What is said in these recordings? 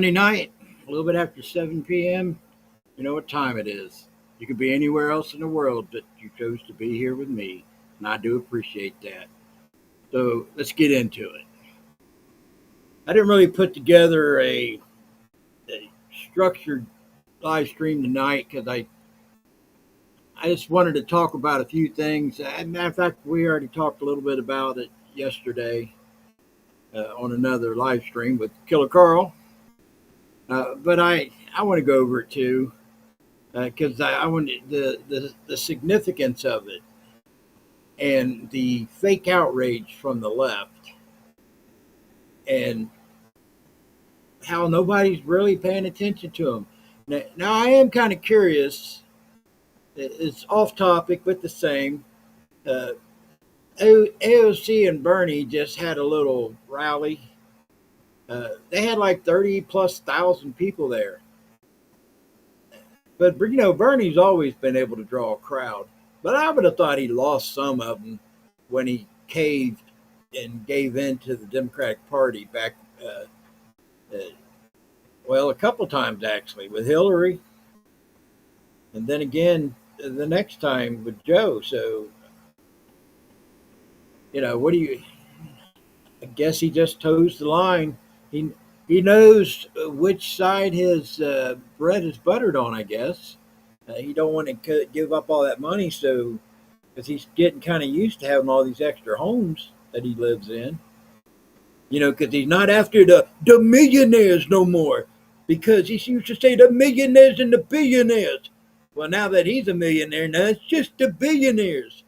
Monday night, a little bit after 7 p.m. You know what time it is. You could be anywhere else in the world, but you chose to be here with me, and I do appreciate that. So let's get into it. I didn't really put together a structured live stream tonight because I just wanted to talk about a few things. Matter of fact, we already talked a little bit about it yesterday on another live stream with Killer Carl. But I want to go over it too because I want the significance of it and the fake outrage from the left and how nobody's really paying attention to them. Now I am kind of curious. It's off topic, but the same. Uh, AOC and Bernie just had a little rally. They had like 30 plus thousand people there. But Bernie's always been able to draw a crowd. But I would have thought he lost some of them when he caved and gave in to the Democratic Party back, uh, well, a couple times actually with Hillary, and then again the next time with Joe. So what do you? I guess he just toes the line. He he knows which side his bread is buttered on. I guess he don't want to give up all that money, so because he's getting kind of used to having all these extra homes that he lives in. Because he's not after the millionaires no more. Because he used to say the millionaires and the billionaires. Well, now that he's a millionaire, now it's just the billionaires.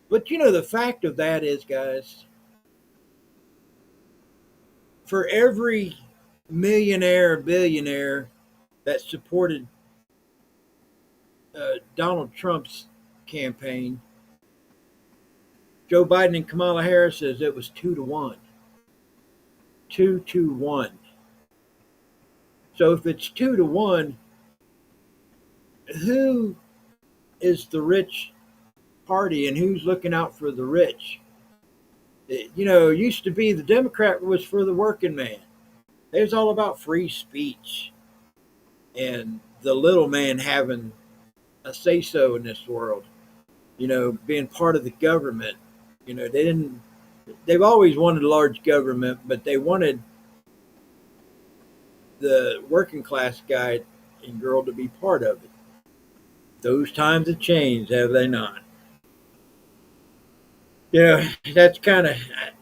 But the fact of that is, guys, for every millionaire or billionaire that supported Donald Trump's campaign, Joe Biden and Kamala Harris says it was 2 to 1. 2 to 1. So if it's 2 to 1, who is the rich party and who's looking out for the rich? It used to be the Democrat was for the working man. It was all about free speech and the little man having a say so in this world. Being part of the government. They didn't. They've always wanted a large government, but they wanted the working class guy and girl to be part of it. Those times have changed, have they not? That's kind of.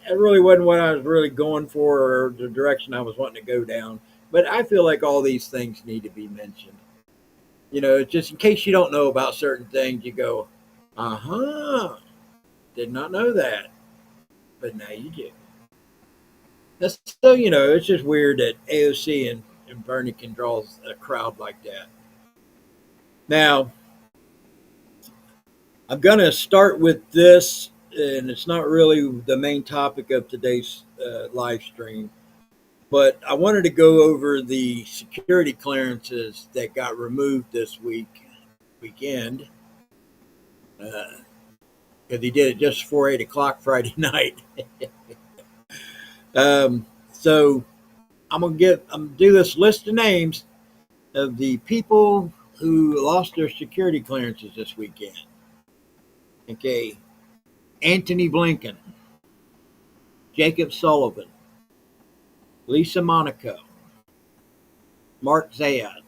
It really wasn't what I was really going for, or the direction I was wanting to go down. But I feel like all these things need to be mentioned. Just in case you don't know about certain things, you go, uh huh, did not know that, but now you do. That's so it's just weird that AOC and Bernie can draw a crowd like that. Now, I'm gonna start with this, and it's not really the main topic of today's live stream, but I wanted to go over the security clearances that got removed this weekend, because he did it just before 8 o'clock Friday night. So I'm gonna do this list of names of the people who lost their security clearances this weekend. Okay, Anthony Blinken, Jacob Sullivan, Lisa Monaco, Mark Zayad,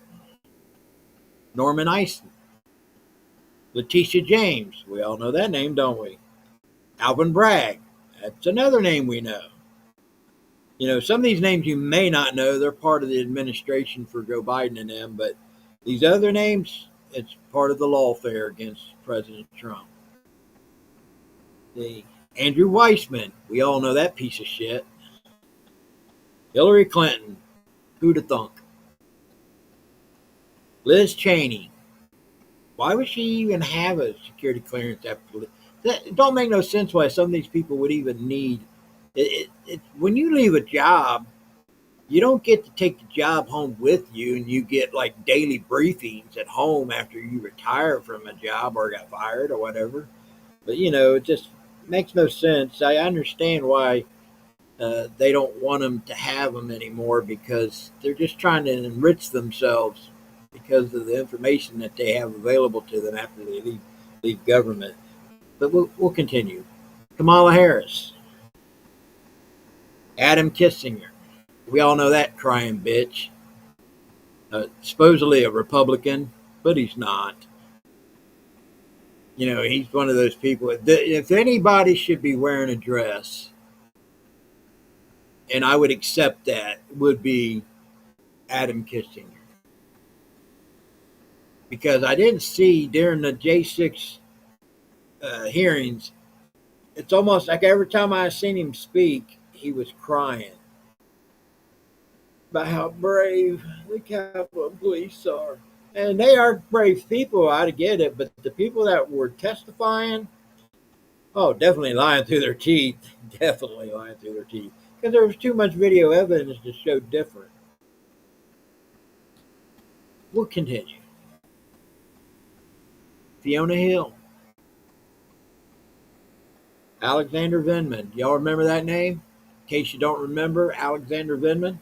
Norman Eisen, Letitia James. We all know that name, don't we? Alvin Bragg. That's another name we know. Some of these names you may not know. They're part of the administration for Joe Biden and them, but these other names, it's part of the lawfare against President Trump. The Andrew Weissman, we all know that piece of shit. Hillary Clinton, who'da thunk? Liz Cheney, why would she even have a security clearance after that? It don't make no sense why some of these people would even need it. When you leave a job, you don't get to take the job home with you, and you get like daily briefings at home after you retire from a job or got fired or whatever. But it just makes no sense. I understand why They don't want them to have them anymore because they're just trying to enrich themselves because of the information that they have available to them after they leave government. But we'll continue. Kamala Harris, Adam Kissinger. We all know that crying bitch. Supposedly a Republican, but he's not. You know, he's one of those people. If anybody should be wearing a dress, and I would accept that, would be Adam Kissinger. Because I didn't see during the J6 hearings, it's almost like every time I seen him speak, he was crying about how brave the Capitol Police are. And they are brave people, I get it, but the people that were testifying, oh, definitely lying through their teeth. Definitely lying through their teeth. Because there was too much video evidence to show different. We'll continue. Fiona Hill. Alexander Vindman. Y'all remember that name? In case you don't remember, Alexander Vindman.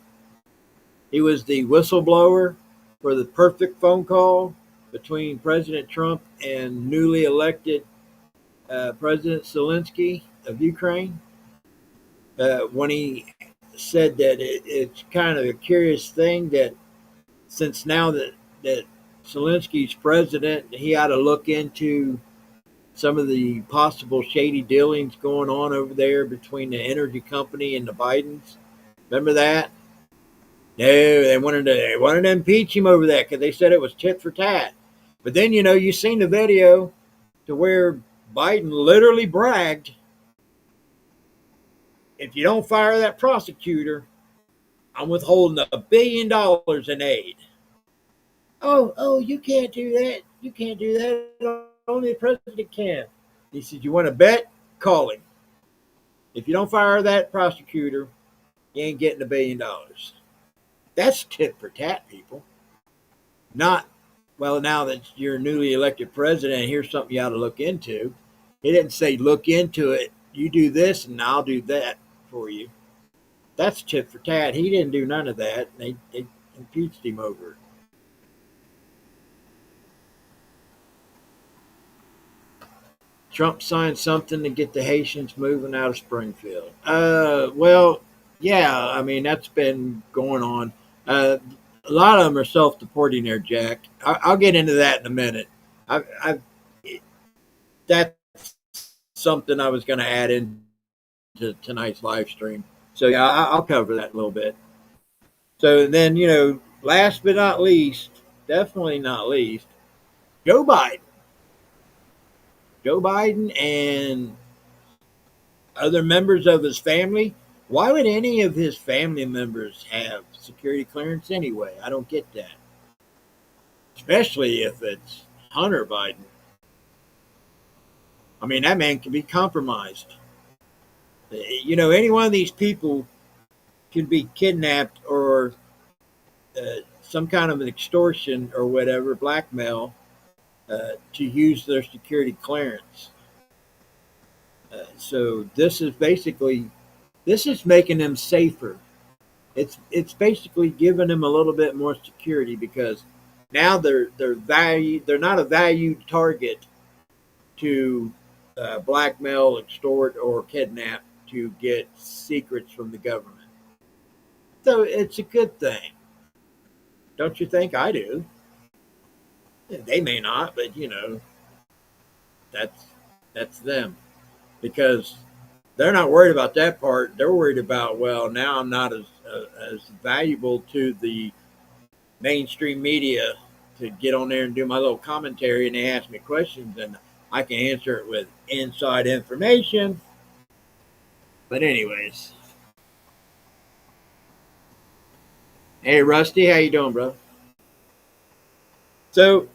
He was the whistleblower for the perfect phone call between President Trump and newly elected President Zelensky of Ukraine. When he said that it's kind of a curious thing that since now that Zelensky's president, he ought to look into some of the possible shady dealings going on over there between the energy company and the Bidens. Remember that? No, they wanted to impeach him over that because they said it was tit for tat. But then you seen the video to where Biden literally bragged, "If you don't fire that prosecutor, I'm withholding $1 billion in aid." Oh, you can't do that. You can't do that. Only the president can. He said, "You want to bet? Call him. If you don't fire that prosecutor, you ain't getting $1 billion." That's tit for tat, people. Not, well, now that you're a newly elected president, here's something you ought to look into. He didn't say, look into it. You do this and I'll do that for you. That's tit for tat. He didn't do none of that. They impeached him over it. Trump signed something to get the Haitians moving out of Springfield. Well, yeah, I mean, that's been going on. A lot of them are self-deporting there, Jack. I'll get into that in a minute. That's something I was going to add into tonight's live stream. So, yeah, I'll cover that a little bit. So then, last but not least, definitely not least, Joe Biden. Joe Biden and other members of his family. Why would any of his family members have security clearance anyway? I don't get that. Especially if it's Hunter Biden. I mean, that man can be compromised. Any one of these people can be kidnapped or some kind of an extortion or whatever, blackmail, to use their security clearance. So this is making them safer. It's basically giving them a little bit more security because now they're not a valued target to blackmail, extort, or kidnap to get secrets from the government. So it's a good thing. Don't you think? I do. They may not, but that's them. Because they're not worried about that part. They're worried about, well, now I'm not as valuable to the mainstream media to get on there and do my little commentary, and they ask me questions, and I can answer it with inside information. But anyways, hey Rusty, how you doing, bro? So,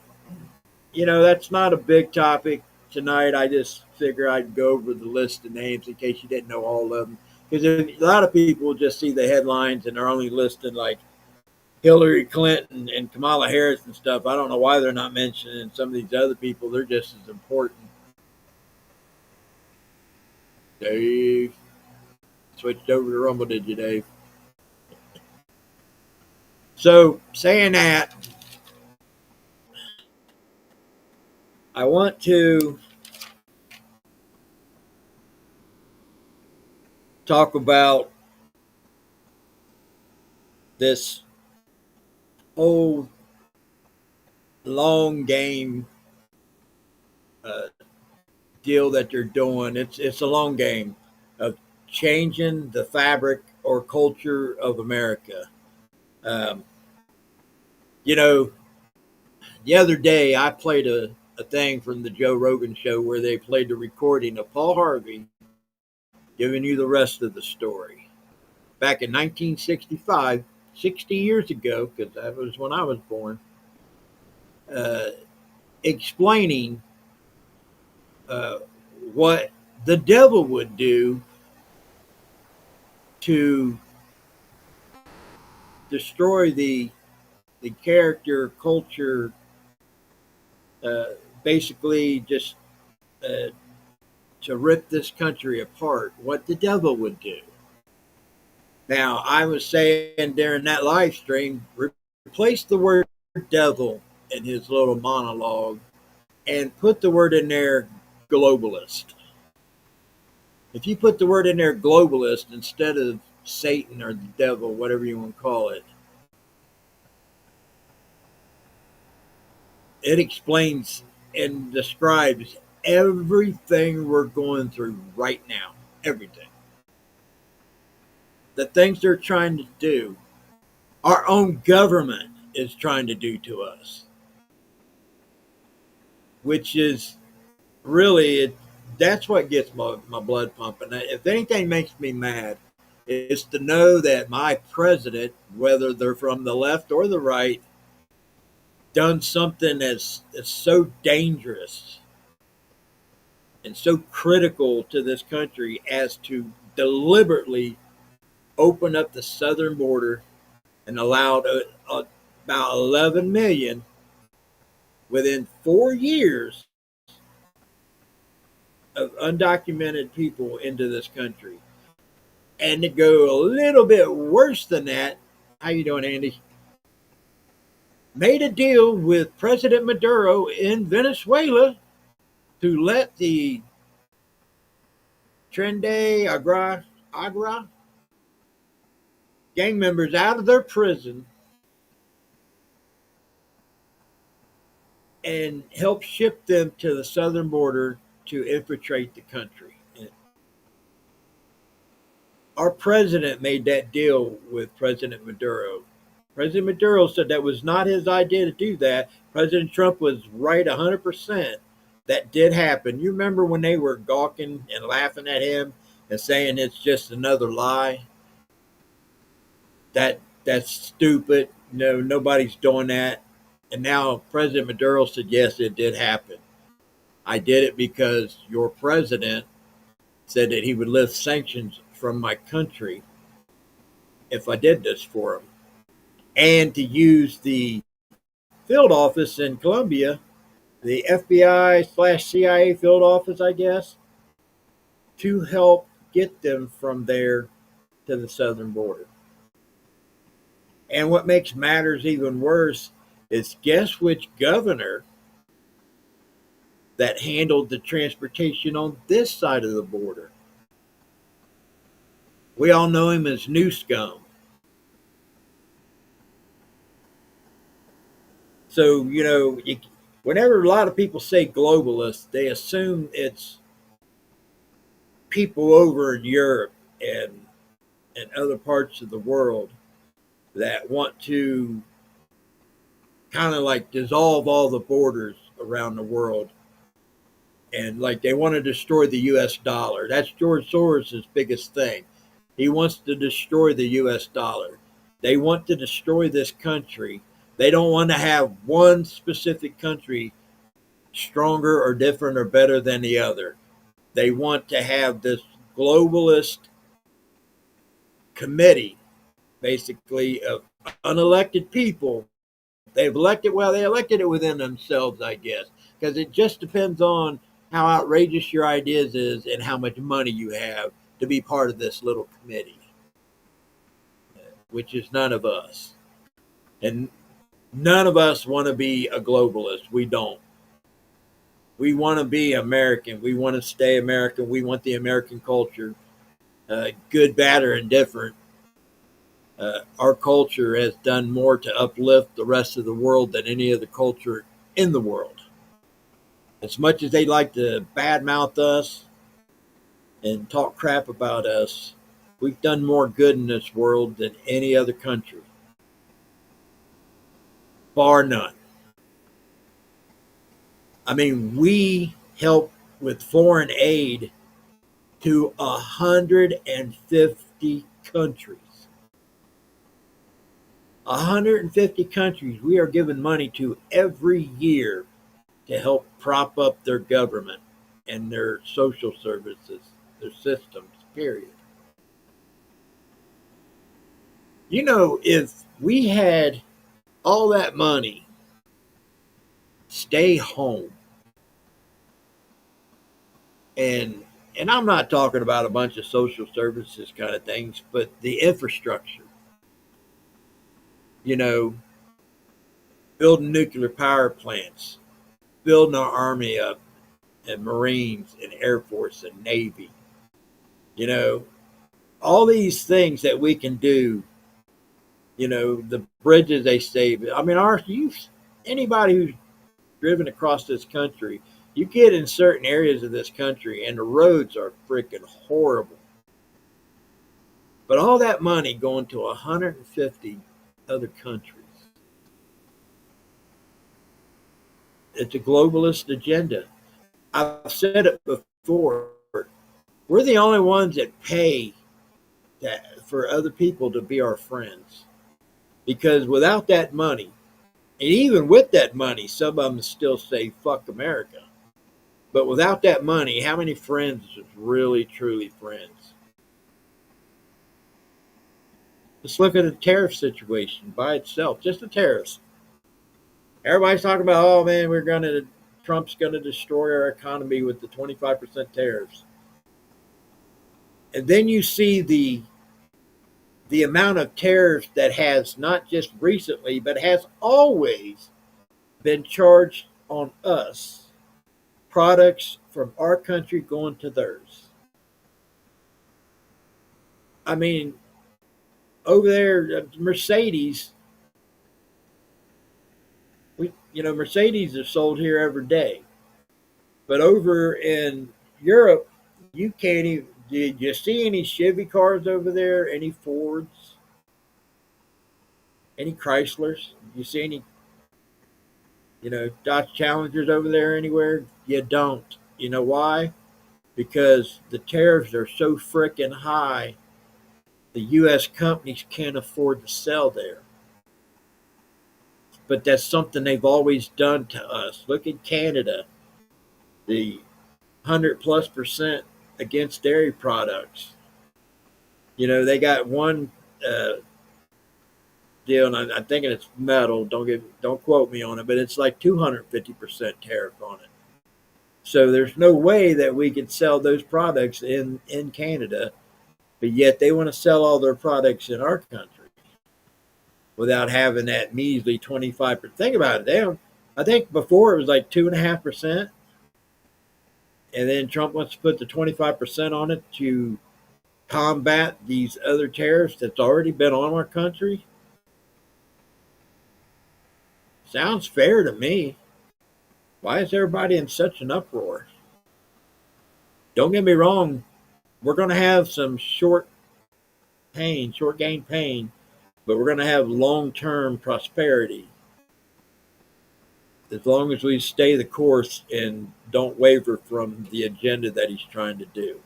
that's not a big topic tonight. I just figure I'd go over the list of names in case you didn't know all of them. Because a lot of people just see the headlines and they're only listing like Hillary Clinton and Kamala Harris and stuff. I don't know why they're not mentioning some of these other people. They're just as important. Dave. switched over to Rumble, did you, Dave? So, saying that, I want to talk about this whole long game uh, deal that they're doing. It's a long game of changing the fabric or culture of America. Um, you know, the other day I played a thing from the Joe Rogan show where they played the recording of Paul Harvey giving you the rest of the story. Back in 1965, 60 years ago, because that was when I was born, uh, explaining uh, what the devil would do to destroy the character, culture, uh, basically just uh, to rip this country apart, what the devil would do. Now, I was saying during that live stream, replace the word devil in his little monologue and put the word in there globalist. If you put the word in there globalist instead of Satan or the devil, whatever you want to call it, it explains and describes everything we're going through right now. Everything. The things they're trying to do, our own government is trying to do to us, which is really, that's what gets my blood pumping. If anything makes me mad, is to know that my president, whether they're from the left or the right, done something that's so dangerous and so critical to this country as to deliberately open up the southern border and allowed about 11 million within 4 years of undocumented people into this country. And to go a little bit worse than that, how you doing, Andy? Made a deal with President Maduro in Venezuela to let the Trende Agra gang members out of their prison and help ship them to the southern border to infiltrate the country. And our president made that deal with President Maduro. President Maduro said that was not his idea to do that. President Trump was right 100%. That did happen. You remember when they were gawking and laughing at him and saying it's just another lie? That's stupid. No, nobody's doing that. And now President Maduro said, yes, it did happen. I did it because your president said that he would lift sanctions from my country if I did this for him. And to use the field office in Colombia, the FBI/CIA field office, I guess, to help get them from there to the southern border. And what makes matters even worse is guess which governor that handled the transportation on this side of the border? We all know him as New Scum. So, whenever a lot of people say globalist, they assume it's people over in Europe and other parts of the world that want to kind of like dissolve all the borders around the world. And like they want to destroy the US dollar. That's George Soros' biggest thing. He wants to destroy the US dollar. They want to destroy this country. They don't want to have one specific country stronger or different or better than the other. They want to have this globalist committee, basically, of unelected people. They elected it within themselves, I guess, because it just depends on how outrageous your ideas is and how much money you have to be part of this little committee, which is none of us. And none of us want to be a globalist. We don't. We want to be American. We want to stay American. We want the American culture, good, bad, or indifferent. Our culture has done more to uplift the rest of the world than any other culture in the world. As much as they like to badmouth us and talk crap about us, we've done more good in this world than any other country. Bar none. I mean, we help with foreign aid to 150 countries. 150 countries we are giving money to every year to help prop up their government and their social services, their systems, period. You know, if we had all that money, stay home, and I'm not talking about a bunch of social services kind of things, but the infrastructure, you know, building nuclear power plants, building our army up, and Marines and Air Force and Navy, you know, all these things that we can do, you know, the bridges they save. I mean, anybody who's driven across this country, you get in certain areas of this country and the roads are freaking horrible. But all that money going to 150 other countries. It's a globalist agenda. I've said it before. We're the only ones that pay for other people to be our friends. Because without that money, and even with that money, some of them still say, fuck America. But without that money, how many friends is really, truly friends? Let's look at the tariff situation by itself, just the tariffs. Everybody's talking about, oh man, Trump's going to destroy our economy with the 25% tariffs. And then you see the amount of tariffs that has not just recently, but has always been charged on us, products from our country going to theirs. I mean, over there, Mercedes, Mercedes are sold here every day. But over in Europe, you can't even, did you see any Chevy cars over there? Any Fords? Any Chryslers? You see any, Dodge Challengers over there anywhere? You don't. You know why? Because the tariffs are so freaking high, the U.S. companies can't afford to sell there. But that's something they've always done to us. Look at Canada, the 100+% against dairy products. They got one deal, and I'm thinking it's metal. Don't quote me on it, but it's like 250% tariff on it. So there's no way that we could sell those products in Canada, but yet they want to sell all their products in our country without having that measly 25%. Think about it. I think before it was like 2.5%, and then Trump wants to put the 25% on it to combat these other tariffs that's already been on our country. Sounds fair to me. Why is everybody in such an uproar? Don't get me wrong, we're going to have some short gain pain, but we're going to have long-term prosperity as long as we stay the course and don't waver from the agenda that he's trying to do.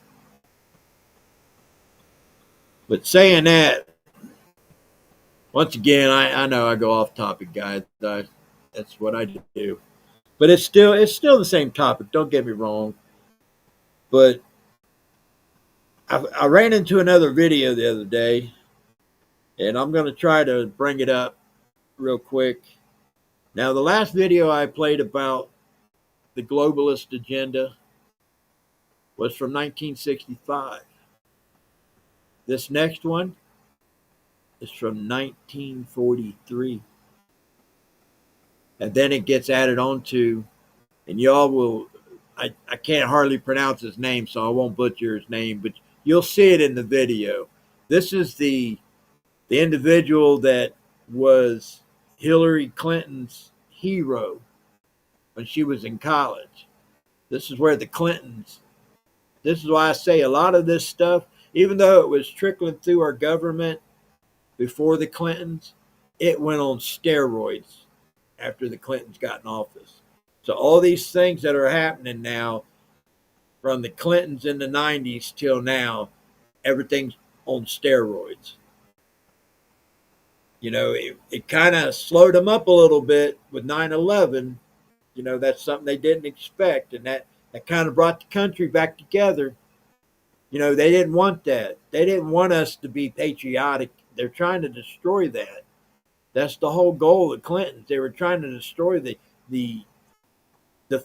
But saying that, once again, I know I go off topic, guys. That's what I do. But it's still the same topic. Don't get me wrong. But I ran into another video the other day, and I'm going to try to bring it up real quick. Now, the last video I played about the globalist agenda was from 1965. This next one is from 1943. And then it gets added on to, and y'all will, I can't hardly pronounce his name, so I won't butcher his name, but you'll see it in the video. This is the individual that was Hillary Clinton's hero when she was in college. This is where the Clintons, this is why I say a lot of this stuff, even though it was trickling through our government before the Clintons, it went on steroids after the Clintons got in office. So all these things that are happening now, from the Clintons in the 90s till now, everything's on steroids. You know, it kind of slowed them up a little bit with 9/11. You know, that's something they didn't expect, and that kind of brought the country back together. You know, they didn't want that. They didn't want us to be patriotic. They're trying to destroy that. That's the whole goal of the Clintons. They were trying to destroy the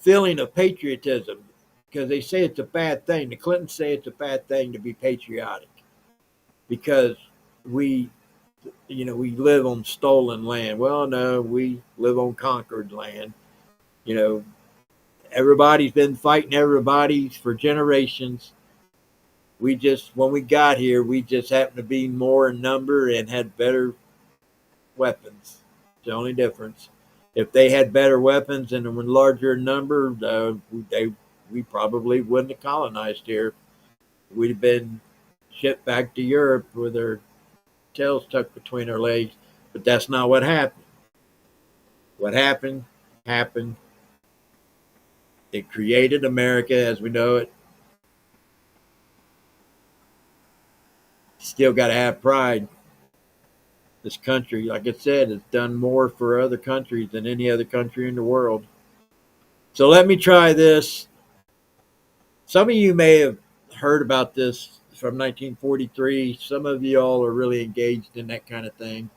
feeling of patriotism, because they say it's a bad thing. The Clintons say it's a bad thing to be patriotic because we live on stolen land. Well, no, we live on conquered land. You know, everybody's been fighting everybody for generations. When we got here, we just happened to be more in number and had better weapons. It's the only difference. If they had better weapons and were larger in number, we probably wouldn't have colonized here. We'd have been shipped back to Europe with our tails tucked between our legs. But that's not what happened. What happened. It created America as we know it. Still got to have pride. This country, like I said, has done more for other countries than any other country in the world. So let me try this. Some of you may have heard about this from 1943. Some of you all are really engaged in that kind of thing.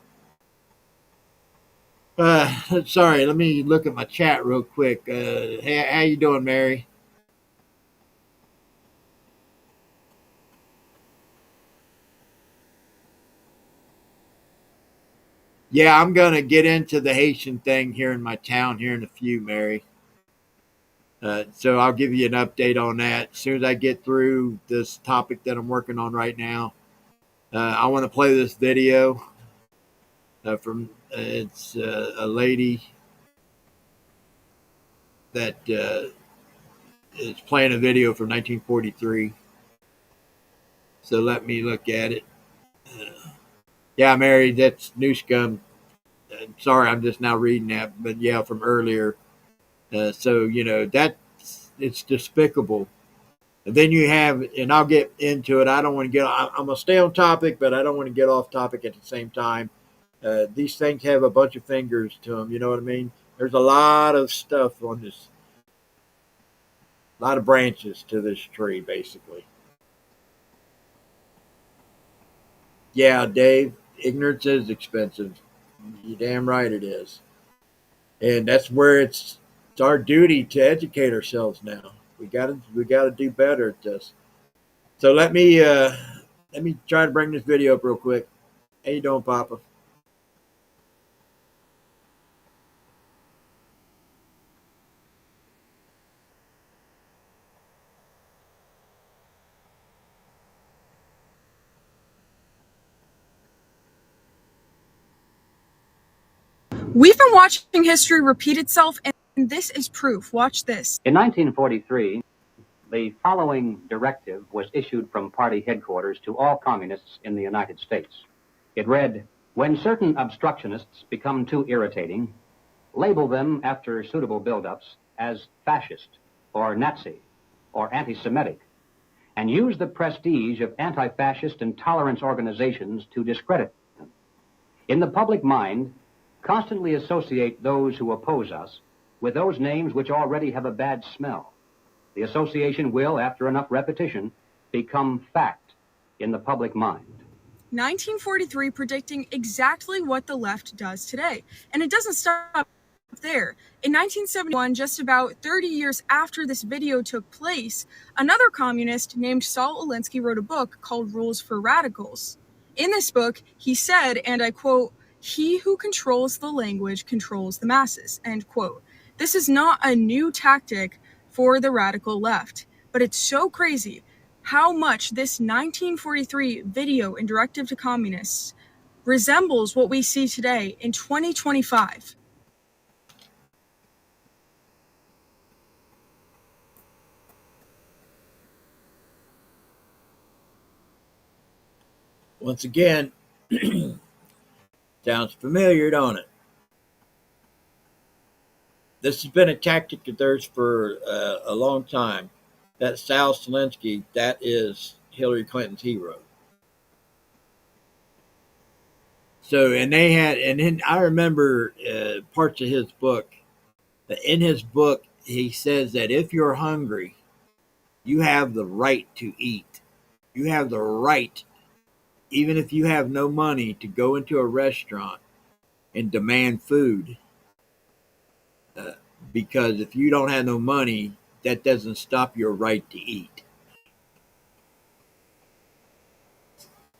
Sorry, let me look at my chat real quick. Hey, how you doing, Mary? Yeah, I'm going to get into the Haitian thing here in my town here in a few, Mary. So I'll give you an update on that as soon as I get through this topic that I'm working on right now. I want to play this video from it's a lady that is playing a video from 1943. So let me look at it. Yeah, Mary, that's new scum. Sorry, I'm just now reading that, but yeah, from earlier. So it's despicable. And then you have, and I'll get into it. I don't want to I'm gonna stay on topic, but I don't want to get off topic at the same time. These things have a bunch of fingers to them. You know what I mean? There's a lot of stuff on this, a lot of branches to this tree, basically. Yeah, Dave, ignorance is expensive. You're damn right it is. And that's where it's our duty to educate ourselves now. We gotta do better at this. So let me try to bring this video up real quick. How you doing, Papa? We've been watching history repeat itself, and this is proof. Watch this. In 1943, the following directive was issued from party headquarters to all communists in the United States. It read, "When certain obstructionists become too irritating, label them after suitable buildups as fascist or Nazi or anti-Semitic, and use the prestige of anti-fascist and tolerance organizations to discredit them. In the public mind, constantly associate those who oppose us with those names which already have a bad smell. The association will, after enough repetition, become fact in the public mind." 1943 predicting exactly what the left does today. And it doesn't stop there. In 1971, just about 30 years after this video took place, another communist named Saul Alinsky wrote a book called Rules for Radicals. In this book, he said, and I quote, "He who controls the language controls the masses," end quote. This is not a new tactic for the radical left, but it's so crazy how much this 1943 video and directive to communists resembles what we see today in 2025. Once again, sounds familiar, don't it? This has been a tactic of theirs for a long time. That Sal Alinsky, that is Hillary Clinton's hero. So, and then I remember parts of his book. In his book, he says that if you're hungry, you have the right to eat. You have the right, even if you have no money, to go into a restaurant and demand food. Because if you don't have no money, that doesn't stop your right to eat.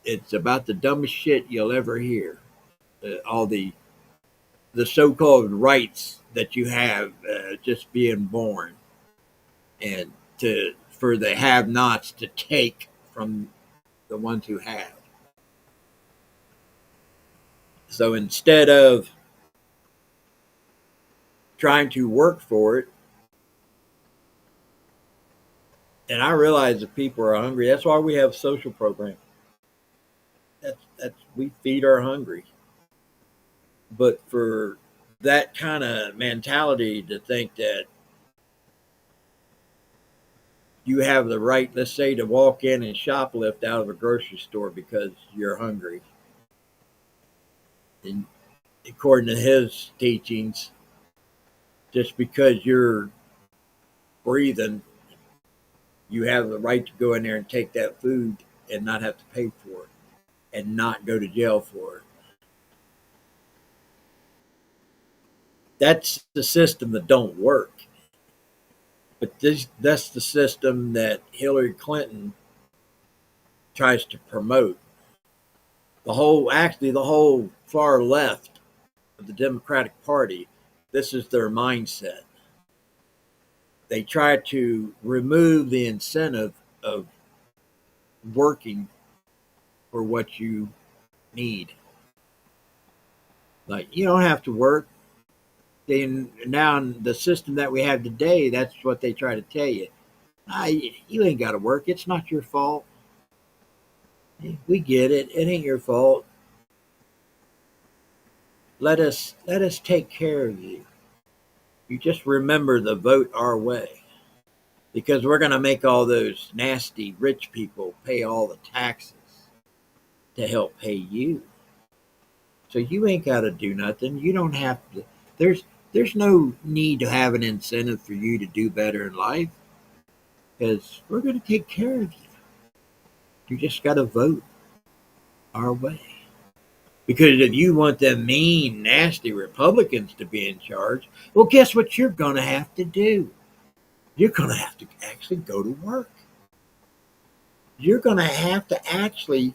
It's about the dumbest shit you'll ever hear. All the so-called rights that you have just being born, and for the have-nots to take from the ones who have. So instead of trying to work for it, and I realize that people are hungry. That's why we have social programs. That's we feed our hungry. But for that kind of mentality to think that you have the right, let's say, to walk in and shoplift out of a grocery store because you're hungry. And according to his teachings, just because you're breathing, you have the right to go in there and take that food and not have to pay for it and not go to jail for it. That's the system that don't work. But that's the system that Hillary Clinton tries to promote. The whole far left of the Democratic Party, this is their mindset. They try to remove the incentive of working for what you need. Like, you don't have to work. Now in the system that we have today, that's what they try to tell you. You ain't got to work. It's not your fault. We get it. It ain't your fault. Let us take care of you. You just remember to vote our way, because we're going to make all those nasty rich people pay all the taxes to help pay you. So you ain't got to do nothing. You don't have to. There's no need to have an incentive for you to do better in life, because we're going to take care of you. You just got to vote our way. Because if you want them mean, nasty Republicans to be in charge, well, guess what you're going to have to do? You're going to have to actually go to work. You're going to have to actually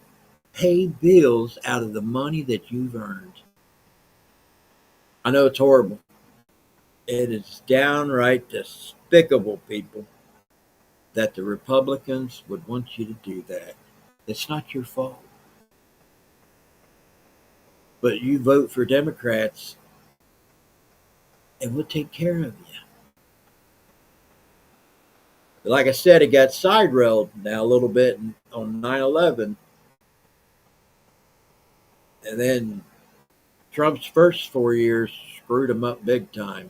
pay bills out of the money that you've earned. I know it's horrible. It is downright despicable, people, that the Republicans would want you to do that. It's not your fault. But you vote for Democrats, and we'll take care of you. But like I said, it got side-railed now a little bit on 9/11. And then Trump's first 4 years screwed him up big time.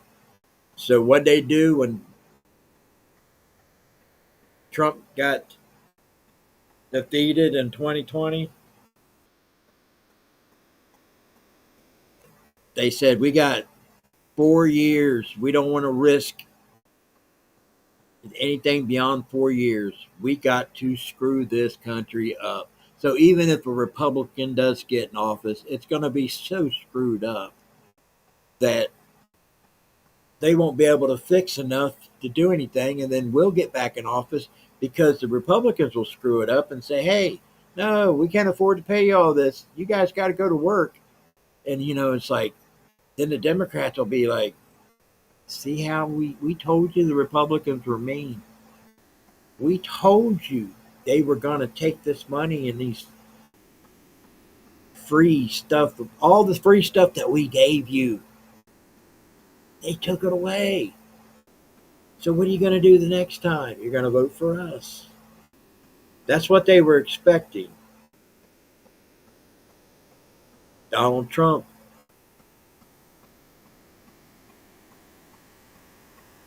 So what they do when Trump got defeated in 2020, they said, we got 4 years. We don't want to risk anything beyond 4 years. We got to screw this country up. So even if a Republican does get in office, it's going to be so screwed up that they won't be able to fix enough to do anything, and then we'll get back in office because the Republicans will screw it up and say, "Hey, no, we can't afford to pay you all this. You guys got to go to work." And it's like then the Democrats will be like, "See how we told you the Republicans were mean. We told you they were going to take this money and these free stuff, all the free stuff that we gave you. They took it away. So what are you going to do the next time? You're going to vote for us." That's what they were expecting. Donald Trump,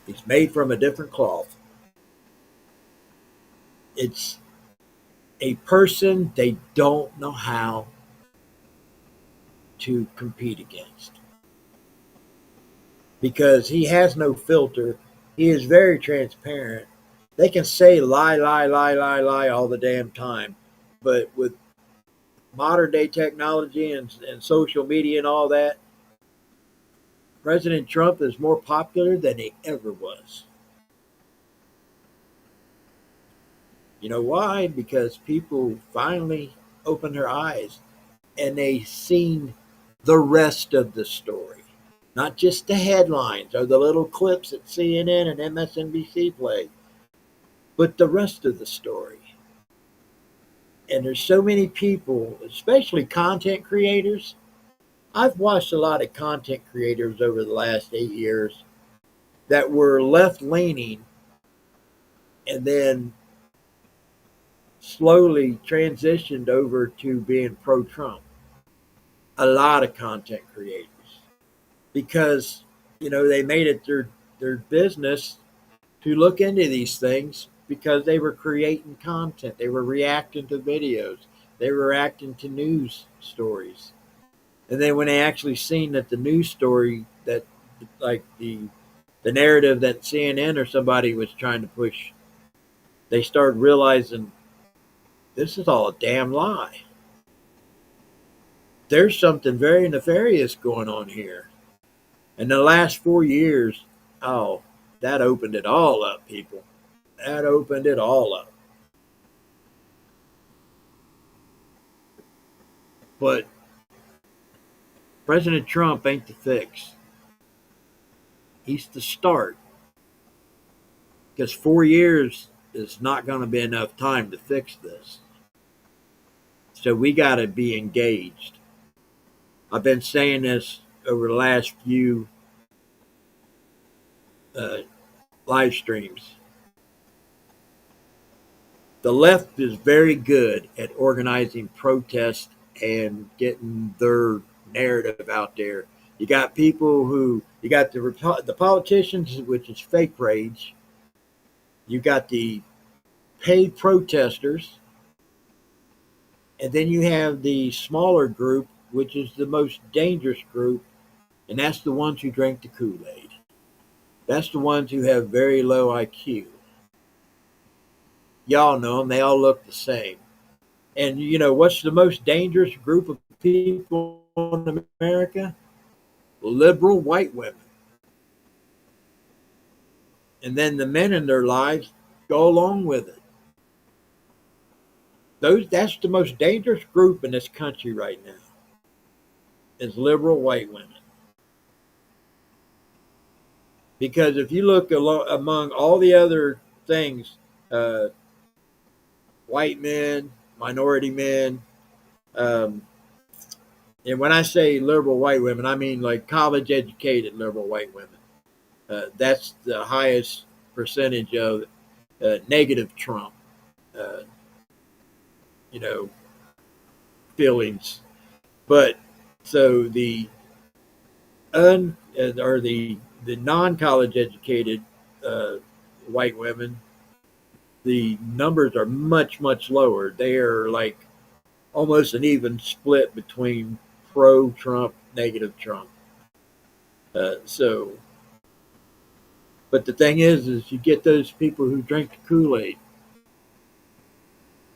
he's made from a different cloth. It's a person they don't know how to compete against because he has no filter. He is very transparent. They can say lie, lie, lie, lie, lie all the damn time. But with modern day technology and social media and all that, President Trump is more popular than he ever was. You know why? Because people finally opened their eyes and they seen the rest of the story. Not just the headlines or the little clips that CNN and MSNBC play, but the rest of the story. And there's so many people, especially content creators. I've watched a lot of content creators over the last 8 years that were left leaning and then slowly transitioned over to being pro Trump. A lot of content creators. Because, they made it their business to look into these things because they were creating content. They were reacting to videos. They were reacting to news stories. And then when they actually seen that the news story that like the narrative that CNN or somebody was trying to push, they started realizing this is all a damn lie. There's something very nefarious going on here. And the last 4 years, oh, that opened it all up, people. That opened it all up. But President Trump ain't the fix. He's the start. Because 4 years is not going to be enough time to fix this. So we got to be engaged. I've been saying this over the last few live streams. The left is very good at organizing protests and getting their narrative out there. You got people you got the politicians, which is fake rage. You got the paid protesters. And then you have the smaller group, which is the most dangerous group. And that's the ones who drink the Kool-Aid. That's the ones who have very low IQ. Y'all know them. They all look the same. And what's the most dangerous group of people in America? Liberal white women. And then the men in their lives go along with it. That's the most dangerous group in this country right now, is liberal white women. Because if you look among all the other things, white men, minority men, and when I say liberal white women, I mean like college educated liberal white women. That's the highest percentage of negative Trump, feelings. But so the non-college educated white women, the numbers are much, much lower. They are like almost an even split between pro-Trump, negative Trump. But the thing is you get those people who drink the Kool-Aid.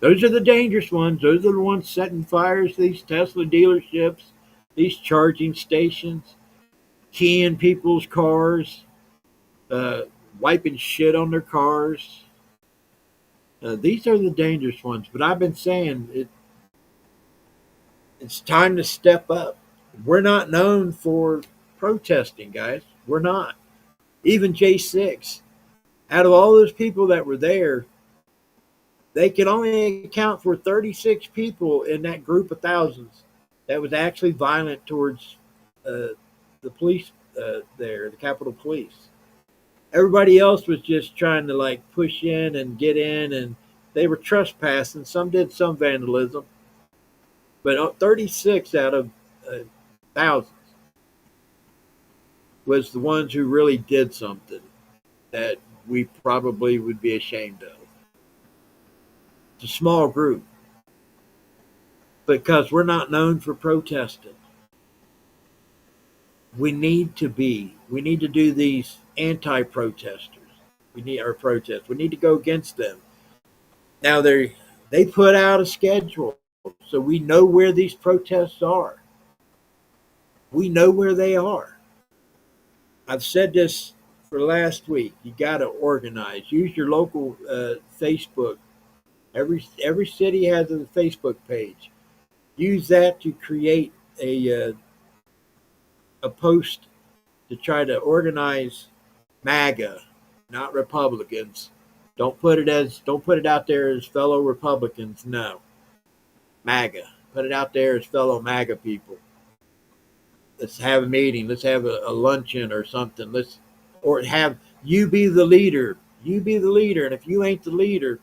Those are the dangerous ones. Those are the ones setting fires to these Tesla dealerships, these charging stations, keying people's cars, uh, wiping shit on their cars. These are the dangerous ones. But I've been saying it's time to step up. We're not known for protesting, guys. We're not. Even J6, out of all those people that were there, they can only account for 36 people in that group of thousands that was actually violent towards the police there, the Capitol Police. Everybody else was just trying to like push in and get in, and they were trespassing. Some did some vandalism, but 36 out of thousands was the ones who really did something that we probably would be ashamed of. It's a small group because we're not known for protesting. We need to be. We need to do these anti-protesters. We need our protests. We need to go against them. Now they put out a schedule, so we know where these protests are. We know where they are. I've said this for last week. You got to organize. Use your local Facebook. Every city has a Facebook page. Use that to create a post to try to organize MAGA, not Republicans. Don't put it out there as fellow Republicans. No, MAGA. Put it out there as fellow MAGA people. Let's have a meeting. Let's have a luncheon or something. Or have you be the leader. You be the leader. And if you ain't the leader,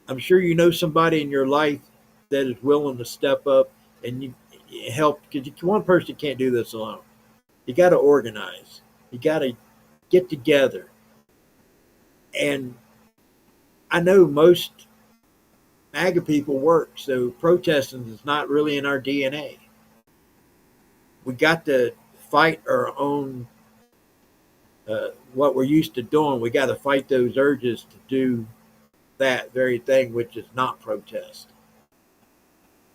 I'm sure you know somebody in your life that is willing to step up and you help, because one person can't do this alone. You got to organize. You got to get together. And I know most MAGA people work, so protesting is not really in our DNA. We got to fight our own, what we're used to doing. We got to fight those urges to do that very thing, which is not protest.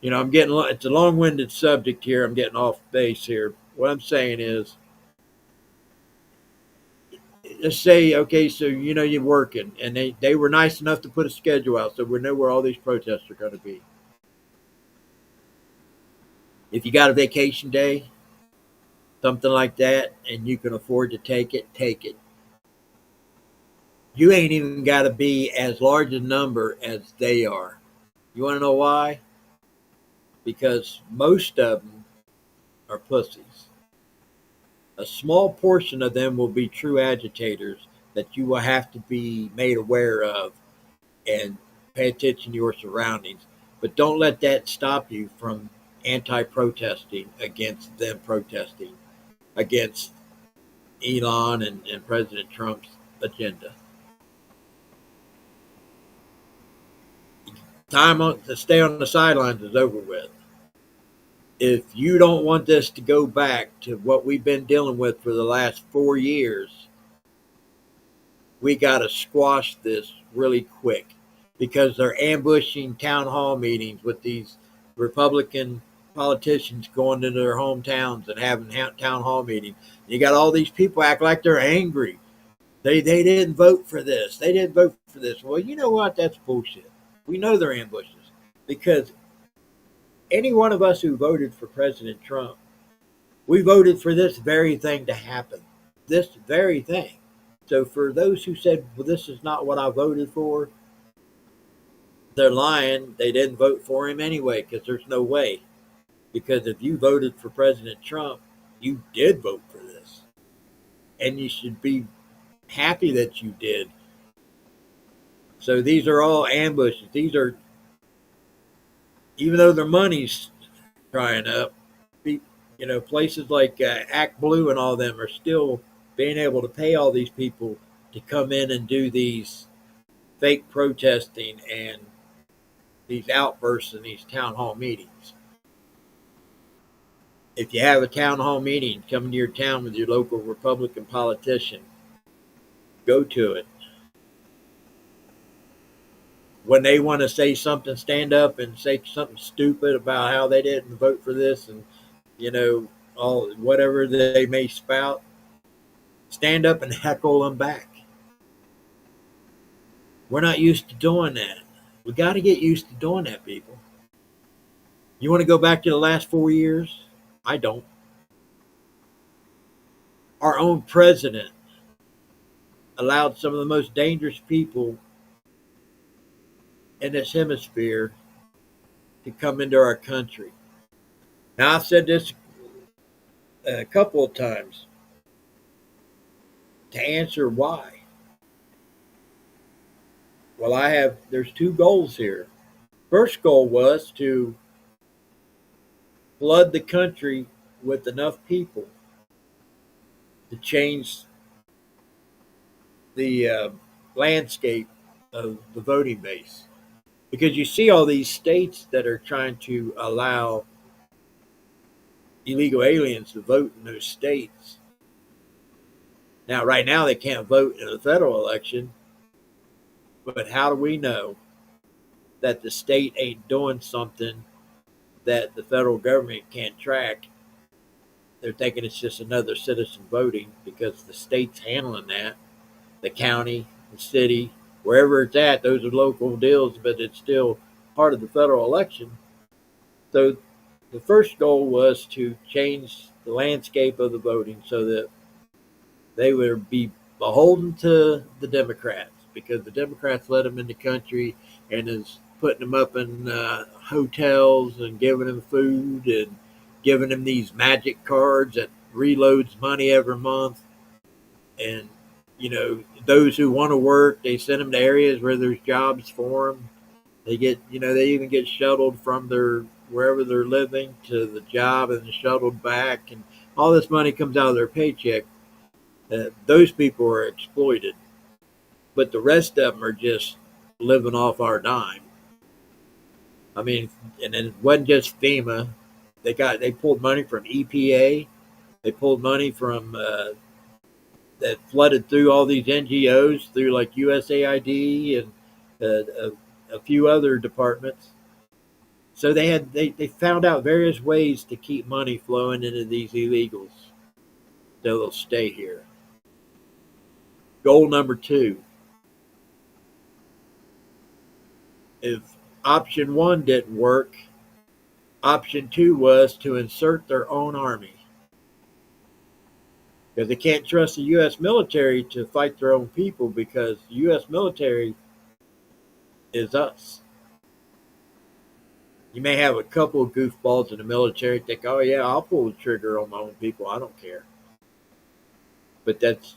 You know, it's a long-winded subject here. I'm getting off base here. What I'm saying is, let's say, okay, so you're working, and they were nice enough to put a schedule out, so we know where all these protests are going to be. If you got a vacation day, something like that, and you can afford to take it, take it. You ain't even got to be as large a number as they are. You want to know why? Because most of them are pussies. A small portion of them will be true agitators that you will have to be made aware of and pay attention to your surroundings. But don't let that stop you from anti-protesting against them protesting against Elon and President Trump's agenda. Time to stay on the sidelines is over with. If you don't want this to go back to what we've been dealing with for the last 4 years, we got to squash this really quick, because they're ambushing town hall meetings with these Republican politicians going into their hometowns and having town hall meetings. You got all these people act like they're angry. They didn't vote for this. They didn't vote for this. Well, you know what? That's bullshit. We know they're ambushes, because any one of us who voted for President Trump, we voted for this very thing to happen. This very thing. So for those who said, well, this is not what I voted for, they're lying. They didn't vote for him anyway, because there's no way. Because if you voted for President Trump, you did vote for this. And you should be happy that you did. So these are all ambushes. These are, even though their money's drying up, places like Act Blue and all them are still being able to pay all these people to come in and do these fake protesting and these outbursts in these town hall meetings. If you have a town hall meeting, come to your town with your local Republican politician, go to it. When they want to say something, stand up and say something stupid about how they didn't vote for this and, all whatever they may spout, stand up and heckle them back. We're not used to doing that. We got to get used to doing that, people. You want to go back to the last 4 years? I don't. Our own president allowed some of the most dangerous people in this hemisphere to come into our country. Now, I've said this a couple of times to answer why. Well, there's two goals here. First goal was to flood the country with enough people to change the landscape of the voting base. Because you see all these states that are trying to allow illegal aliens to vote in those states. Now, right now, they can't vote in a federal election, but how do we know that the state ain't doing something that the federal government can't track? They're thinking it's just another citizen voting because the state's handling that. The county, the city, wherever it's at, those are local deals, but it's still part of the federal election. So the first goal was to change the landscape of the voting so that they would be beholden to the Democrats, because the Democrats let them in the country and is putting them up in hotels and giving them food and giving them these magic cards that reloads money every month. And, those who want to work, they send them to areas where there's jobs for them. They get, they even get shuttled from wherever they're living to the job and shuttled back. And all this money comes out of their paycheck. Those people are exploited. But the rest of them are just living off our dime. I mean, and it wasn't just FEMA. They pulled money from EPA. They pulled money from that flooded through all these NGOs, through like USAID and a few other departments. So they found out various ways to keep money flowing into these illegals so they'll stay here. Goal number 2. If option 1 didn't work, option 2 was to insert their own army. Because they can't trust the U.S. military to fight their own people, because the U.S. military is us. You may have a couple of goofballs in the military think, oh yeah, I'll pull the trigger on my own people, I don't care. But that's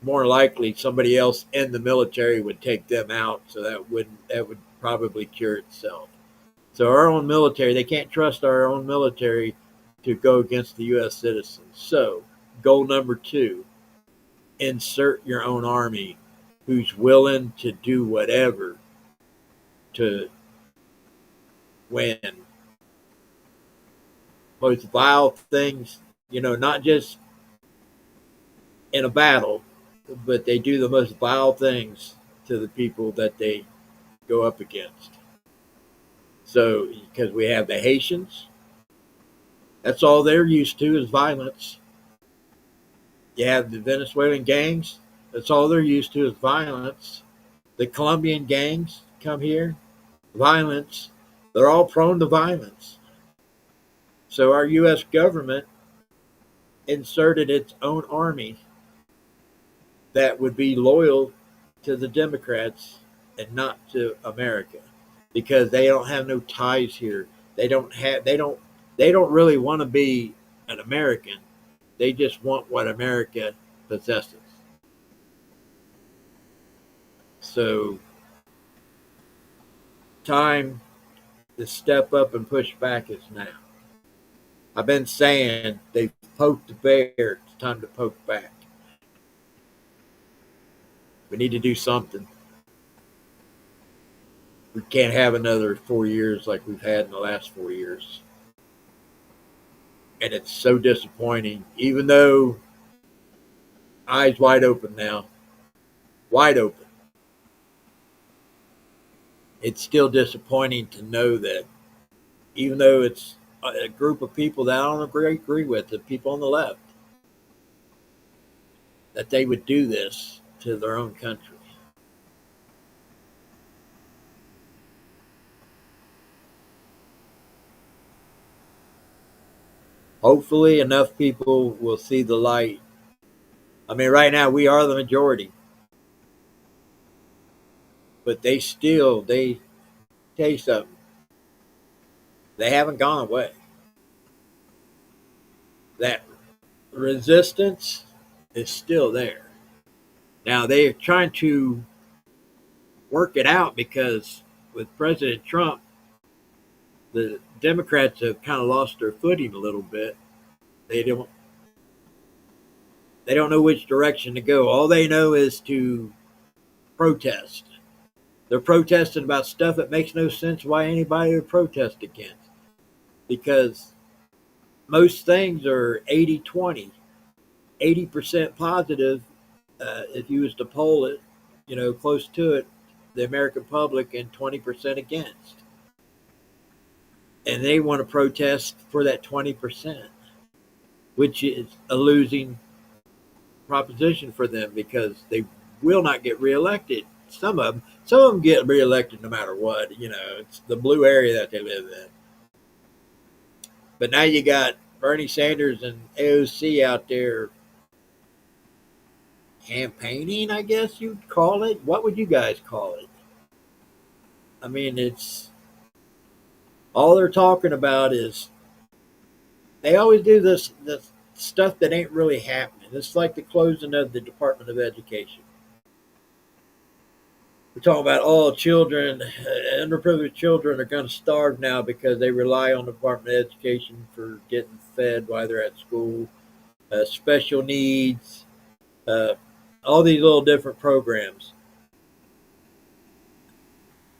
more likely somebody else in the military would take them out, so that would probably cure itself. So our own military, they can't trust our own military to go against the U.S. citizens. So goal number 2, insert your own army who's willing to do whatever to win. Most vile things, not just in a battle, but they do the most vile things to the people that they go up against. So, because we have the Haitians, that's all they're used to is violence. You have the Venezuelan gangs, that's all they're used to is violence. The Colombian gangs come here, violence. They're all prone to violence. So our U.S. government inserted its own army that would be loyal to the Democrats and not to America, because they don't have no ties here. They don't really want to be an American. They just want what America possesses. So, time to step up and push back is now. I've been saying they've poked the bear. It's time to poke back. We need to do something. We can't have another 4 years like we've had in the last 4 years. And it's so disappointing, even though eyes wide open now, wide open. It's still disappointing to know that even though it's a group of people that I don't agree with, the people on the left, that they would do this to their own country. Hopefully, enough people will see the light. I mean, right now we are the majority, but they tell you something. They haven't gone away. That resistance is still there. Now they're trying to work it out because with President Trump, the Democrats have kind of lost their footing a little bit. They don't they don't know which direction to go. All they know is to protest. They're protesting about stuff that makes no sense why anybody would protest against. Because most things are 80-20, 80% positive. If you was to poll it, close to it, the American public, and 20% against. And they want to protest for that 20%, which is a losing proposition for them because they will not get reelected. Some of them get reelected no matter what. It's the blue area that they live in. But now you got Bernie Sanders and AOC out there campaigning, I guess you'd call it. What would you guys call it? I mean, it's all they're talking about is they always do this stuff that ain't really happening. It's like the closing of the Department of Education. We're talking about all children, underprivileged children are going to starve now because they rely on the Department of Education for getting fed while they're at school. Special needs, all these little different programs.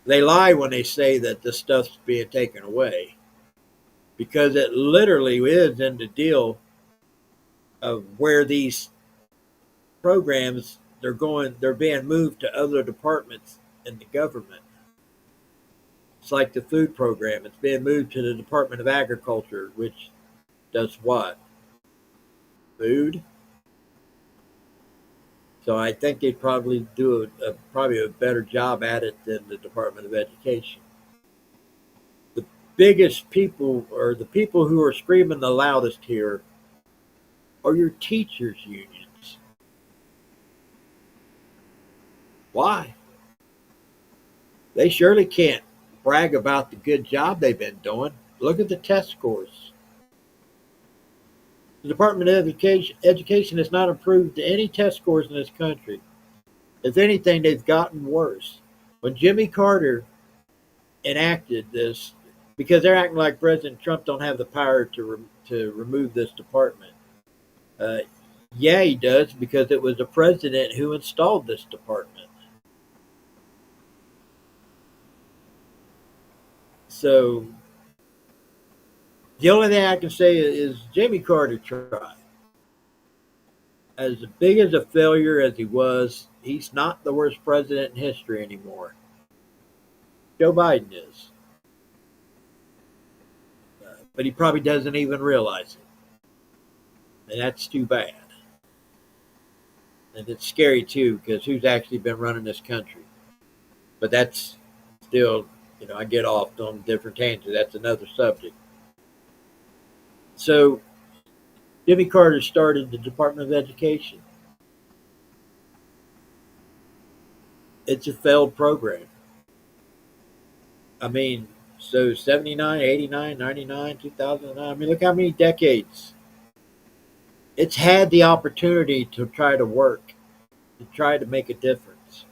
They lie when they say that this stuff's being taken away because it literally is in the deal of where these programs they're being moved to other departments in the government. It's like the food program. It's being moved to the Department of Agriculture, which does what? Food. So I think they'd probably do probably a better job at it than the Department of Education. The biggest people, or the people who are screaming the loudest here, are your teachers' unions. Why? They surely can't brag about the good job they've been doing. Look at the test scores. The Department of Education has not improved any test scores in this country. If anything, they've gotten worse. When Jimmy Carter enacted this, because they're acting like President Trump don't have the power to remove this department. Yeah, he does, because it was the president who installed this department. So the only thing I can say is Jimmy Carter tried. As big as a failure as he was, he's not the worst president in history anymore. Joe Biden is. But he probably doesn't even realize it. And that's too bad. And it's scary too, because who's actually been running this country? But that's still, I get off on different tangents. That's another subject. So Jimmy Carter started the Department of Education. It's a failed program. I mean, so 79, 89, 99, 2009. I mean, look how many decades. It's had the opportunity to try to work, to try to make a difference.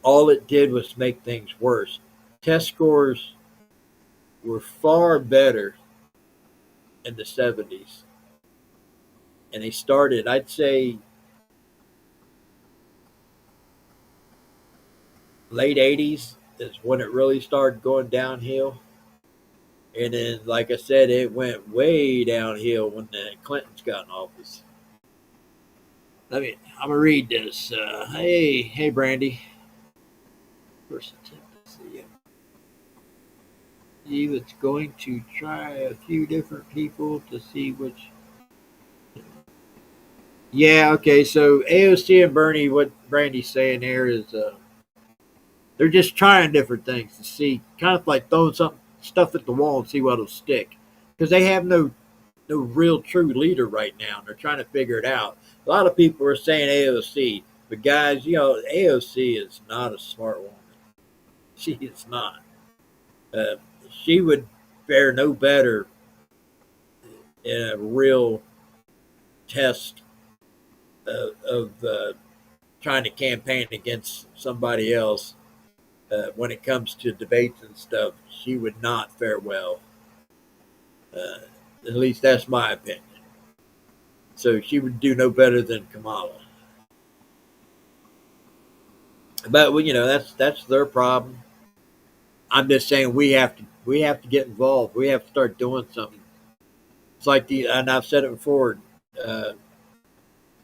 All it did was make things worse. Test scores were far better in the 70s. And they started, I'd say, late 80s is when it really started going downhill. And then, like I said, it went way downhill when the Clintons got in office. I'm going to read this. Hey, Brandy. First attempt to see it. He was going to try a few different people to see which. Yeah, okay. So AOC and Bernie, what Brandy's saying here is they're just trying different things to see, kind of like throwing some stuff at the wall and see what'll stick, because they have no real true leader right now, and they're trying to figure it out. A lot of people are saying AOC, but guys, AOC is not a smart woman. She is not. Uh, she would fare no better in a real test of trying to campaign against somebody else. When it comes to debates and stuff, she would not fare well. Uh, at least that's my opinion. So she would do no better than Kamala. But well, that's their problem. I'm just saying we have to get involved. We have to start doing something. It's like and I've said it before. Uh,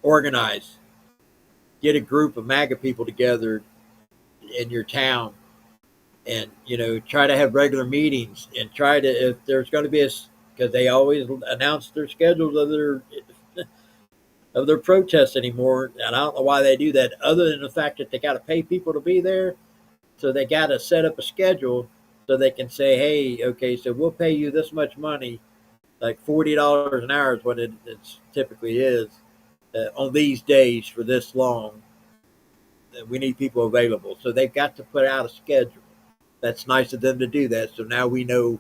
Organize, get a group of MAGA people together in your town, and try to have regular meetings, and try to, if there's going to be because they always announce their schedules of their protests anymore, and I don't know why they do that, other than the fact that they got to pay people to be there. So they got to set up a schedule so they can say, hey, okay, so we'll pay you this much money, like $40 an hour is what it typically is, on these days for this long. We need people available. So they've got to put out a schedule. That's nice of them to do that. So now we know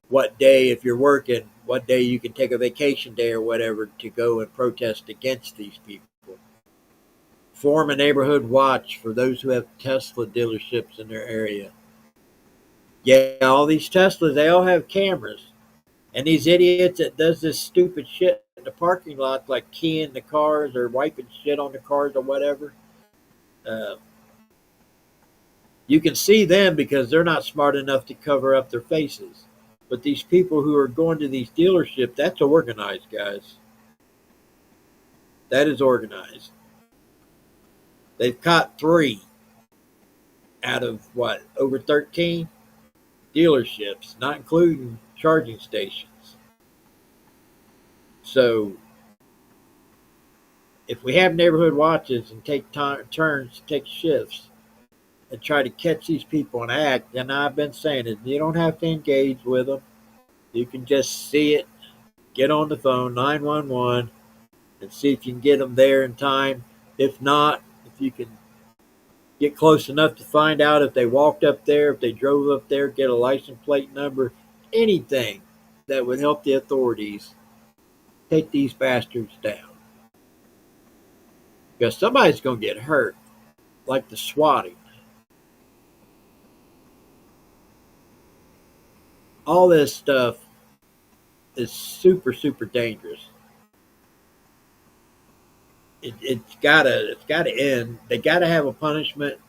what day, if you're working, what day you can take a vacation day or whatever to go and protest against these people. Form a neighborhood watch for those who have Tesla dealerships in their area. Yeah, all these Teslas, they all have cameras. And these idiots that does this stupid shit in the parking lot, like keying the cars or wiping shit on the cars or whatever, uh, you can see them because they're not smart enough to cover up their faces. But these people who are going to these dealerships, that's organized, guys. That is organized. They've caught 3 out of what, over 13 dealerships, not including charging stations. So if we have neighborhood watches and take turns, take shifts, and try to catch these people and act, and I've been saying it, you don't have to engage with them. You can just see it, get on the phone, 911, and see if you can get them there in time. If not, if you can get close enough to find out if they walked up there, if they drove up there, get a license plate number, anything that would help the authorities take these bastards down. Because somebody's going to get hurt, like the swatting. All this stuff is super, super dangerous. It's gotta end. They gotta have a punishment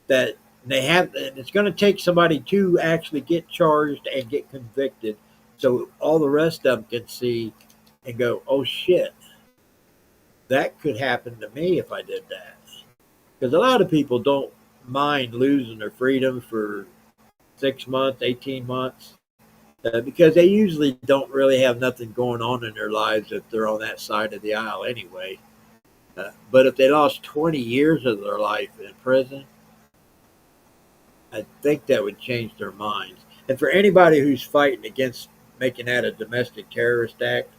that they have. It's going to take somebody to actually get charged and get convicted, so all the rest of them can see and go, "Oh shit, that could happen to me if I did that." Because a lot of people don't mind losing their freedom for 6 months, 18 months, because they usually don't really have nothing going on in their lives if they're on that side of the aisle anyway. But if they lost 20 years of their life in prison, I think that would change their minds. And for anybody who's fighting against making that a domestic terrorist act,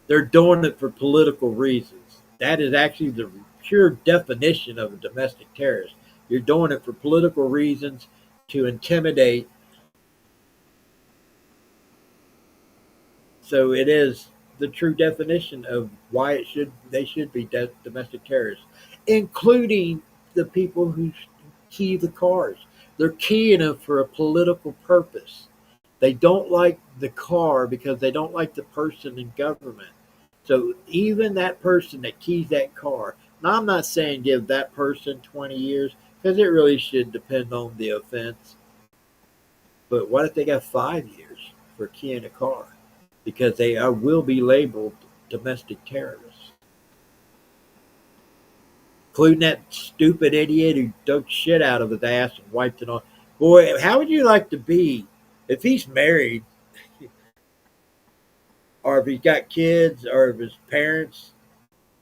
they're doing it for political reasons. That is actually the pure definition of a domestic terrorist. You're doing it for political reasons to intimidate. So it is the true definition of why they should be domestic terrorists, including the people who key the cars. They're keying them for a political purpose. They don't like the car because they don't like the person in government. So even that person that keys that car. Now I'm not saying give that person 20 years because it really should depend on the offense. But what if they got 5 years for keying a car? Because they will be labeled domestic terrorists, including that stupid idiot who dug shit out of his ass and wiped it on. Boy, how would you like to be if he's married, or if he's got kids, or if his parents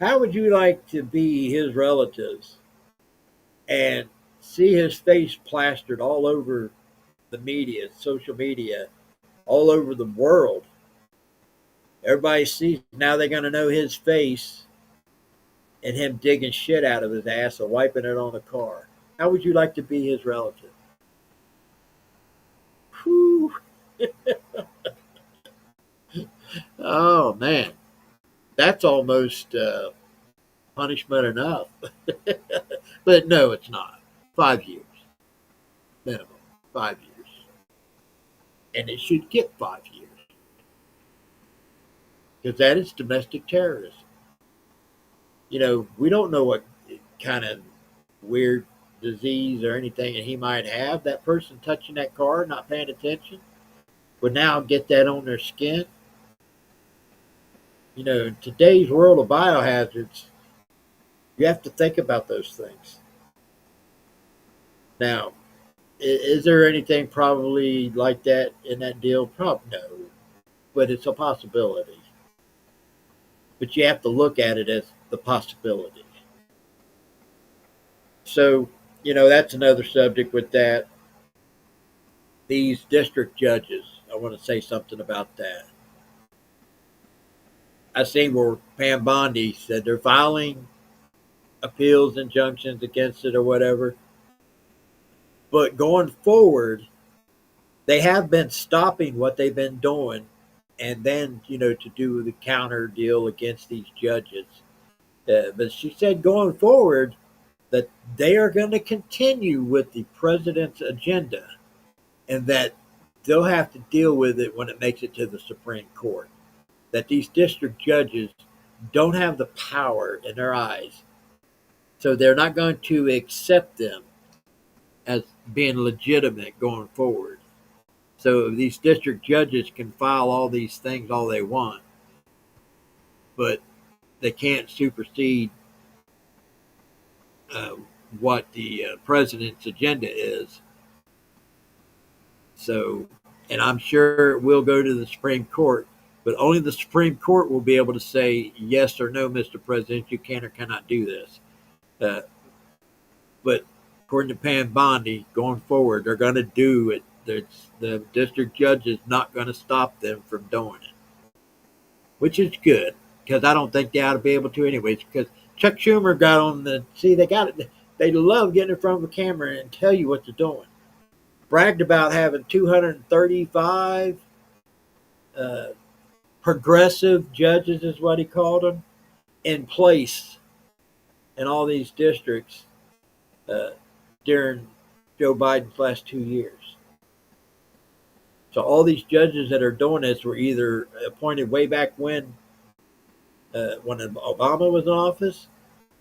How would you like to be his relatives and see his face plastered all over the media, social media, all over the world? Everybody sees now they're going to know his face and him digging shit out of his ass or wiping it on a car. How would you like to be his relative? Whew. Oh man, that's almost punishment enough. But no, it's not. 5 years minimum. 5 years, and it should get 5 years because that is domestic terrorism. We don't know what kind of weird disease or anything that he might have. That person touching that car, not paying attention, would now get that on their skin. In today's world of biohazards, you have to think about those things. Now, is there anything probably like that in that deal? Probably no, but it's a possibility. But you have to look at it as the possibility. So, that's another subject with that. These district judges, I want to say something about that. I seen where Pam Bondi said they're filing appeals, injunctions against it or whatever. But going forward, they have been stopping what they've been doing and then, to do the counter deal against these judges. But she said going forward that they are going to continue with the president's agenda and that they'll have to deal with it when it makes it to the Supreme Court. That these district judges don't have the power in their eyes. So they're not going to accept them as being legitimate going forward. So these district judges can file all these things all they want, but they can't supersede uh, what the president's agenda is. So, and I'm sure it will go to the Supreme Court, but only the Supreme Court will be able to say yes or no, Mr. President, you can or cannot do this. Uh, but according to Pam Bondi, going forward, they're going to do it. The district judge is not going to stop them from doing it, which is good because I don't think they ought to be able to anyways. Because Chuck Schumer got on they got it. They love getting in front of a camera and tell you what they're doing. Bragged about having 235 uh, progressive judges, is what he called them, in place in all these districts uh, during Joe Biden's last 2 years. So all these judges that are doing this were either appointed way back when Obama was in office,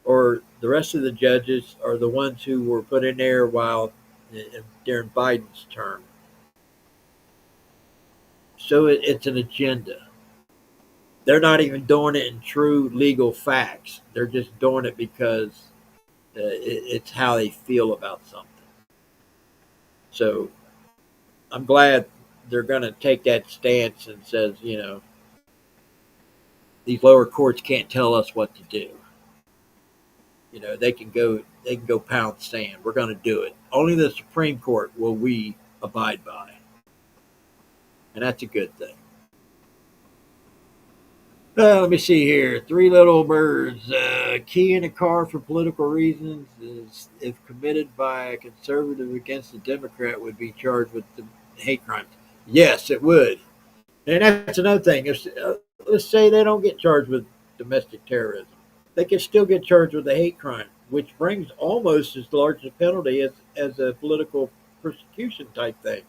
or the rest of the judges are the ones who were put in there during Biden's term. So it's an agenda. They're not even doing it in true legal facts. They're just doing it because it's how they feel about something. So I'm glad they're going to take that stance and says, these lower courts can't tell us what to do. They can go pound sand. We're going to do it. Only the Supreme Court will we abide by. And that's a good thing. Let me see here. Three little birds. Key in a car for political reasons is, if committed by a conservative against a Democrat, would be charged with the hate crimes. Yes, it would. And that's another thing. Let's say they don't get charged with domestic terrorism. They can still get charged with a hate crime, which brings almost as large a penalty as a political persecution type thing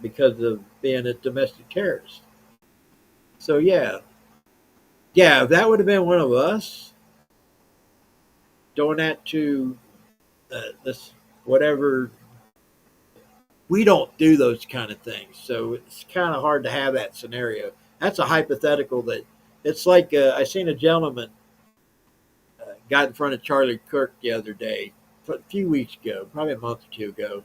because of being a domestic terrorist. So, yeah, if that would have been one of us doing that to this, whatever, we don't do those kind of things. So it's kind of hard to have that scenario. That's a hypothetical that it's like I seen a gentleman got in front of Charlie Kirk the other day, a few weeks ago, probably a month or two ago,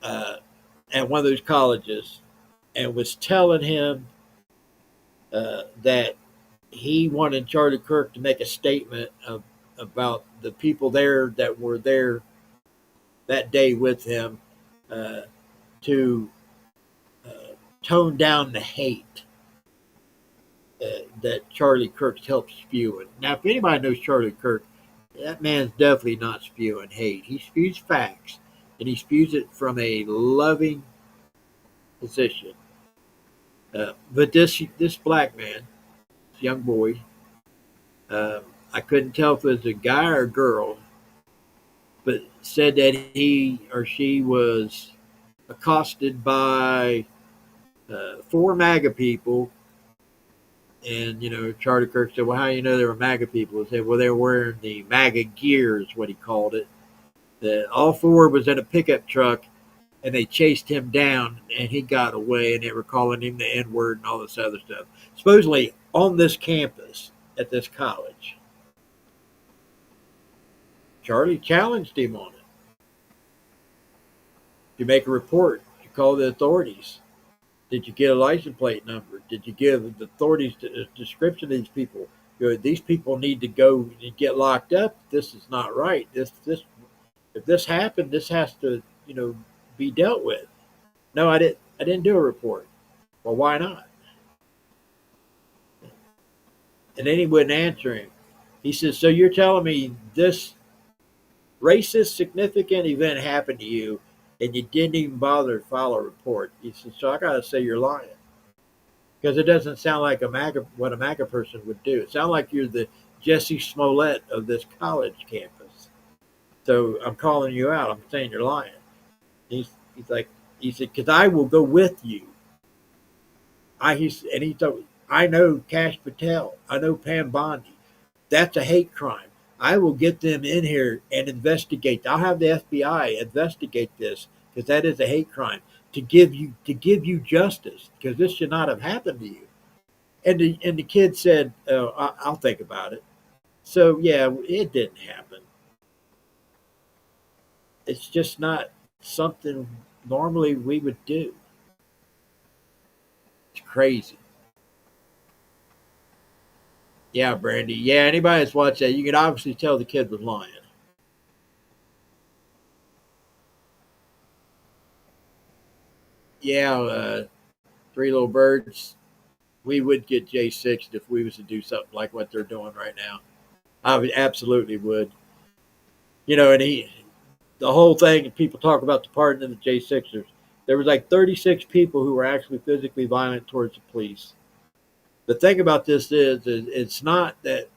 at one of those colleges, and was telling him that he wanted Charlie Kirk to make a statement about the people there that were there that day with him, uh, to uh, tone down the hate that Charlie Kirk's helped spewing. Now, if anybody knows Charlie Kirk, that man's definitely not spewing hate. He spews facts, and he spews it from a loving position. But this black man, this young boy, I couldn't tell if it was a guy or a girl, but said that he or she was accosted by four MAGA people. And, Charlie Kirk said, well, how do you know they were MAGA people? He said, well, they were wearing the MAGA gear, is what he called it. That all four was in a pickup truck, and they chased him down, and he got away, and they were calling him the N-word and all this other stuff. Supposedly on this campus at this college. Charlie challenged him on it. Did you make a report? Did you call the authorities? Did you get a license plate number? Did you give the authorities a description of these people? These people need to go and get locked up. This is not right. If this happened, this has to, be dealt with. No, I didn't. I didn't do a report. Well, why not? And then he wouldn't answer him. He says, so you're telling me this racist significant event happened to you and you didn't even bother to file a report? He said, so I got to say you're lying. Because it doesn't sound like what a MAGA person would do. It sounds like you're the Jesse Smollett of this college campus. So I'm calling you out. I'm saying you're lying. He said, because I will go with you. He told, I know Cash Patel. I know Pam Bondi. That's a hate crime. I will get them in here and investigate. I'll have the FBI investigate this because that is a hate crime to give you justice, because this should not have happened to you. And the kid said, oh, I'll think about it. So yeah, it didn't happen. It's just not something normally we would do. It's crazy. Yeah, Brandy. Yeah, anybody that's watched that, you can obviously tell the kid was lying. Yeah, Three Little Birds. We would get J6 if we was to do something like what they're doing right now. I would absolutely would. And the whole thing, people talk about the pardon of the J6ers. There was like 36 people who were actually physically violent towards the police. The thing about this is it's not that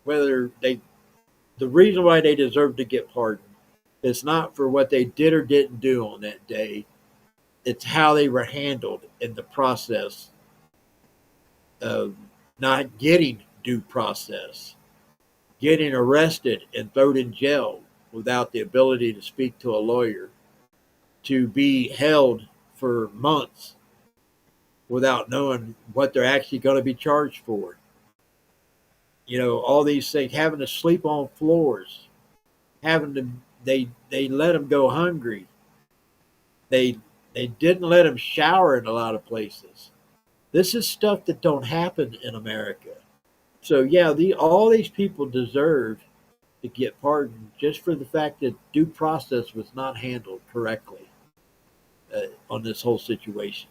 whether the reason why they deserve to get pardoned, it's not for what they did or didn't do on that day. It's how they were handled in the process of not getting due process, getting arrested and thrown in jail without the ability to speak to a lawyer, to be held for months without knowing what they're actually going to be charged for. All these things, having to sleep on floors, they let them go hungry. They didn't let them shower in a lot of places. This is stuff that don't happen in America. So yeah, all these people deserve to get pardoned just for the fact that due process was not handled correctly on this whole situation.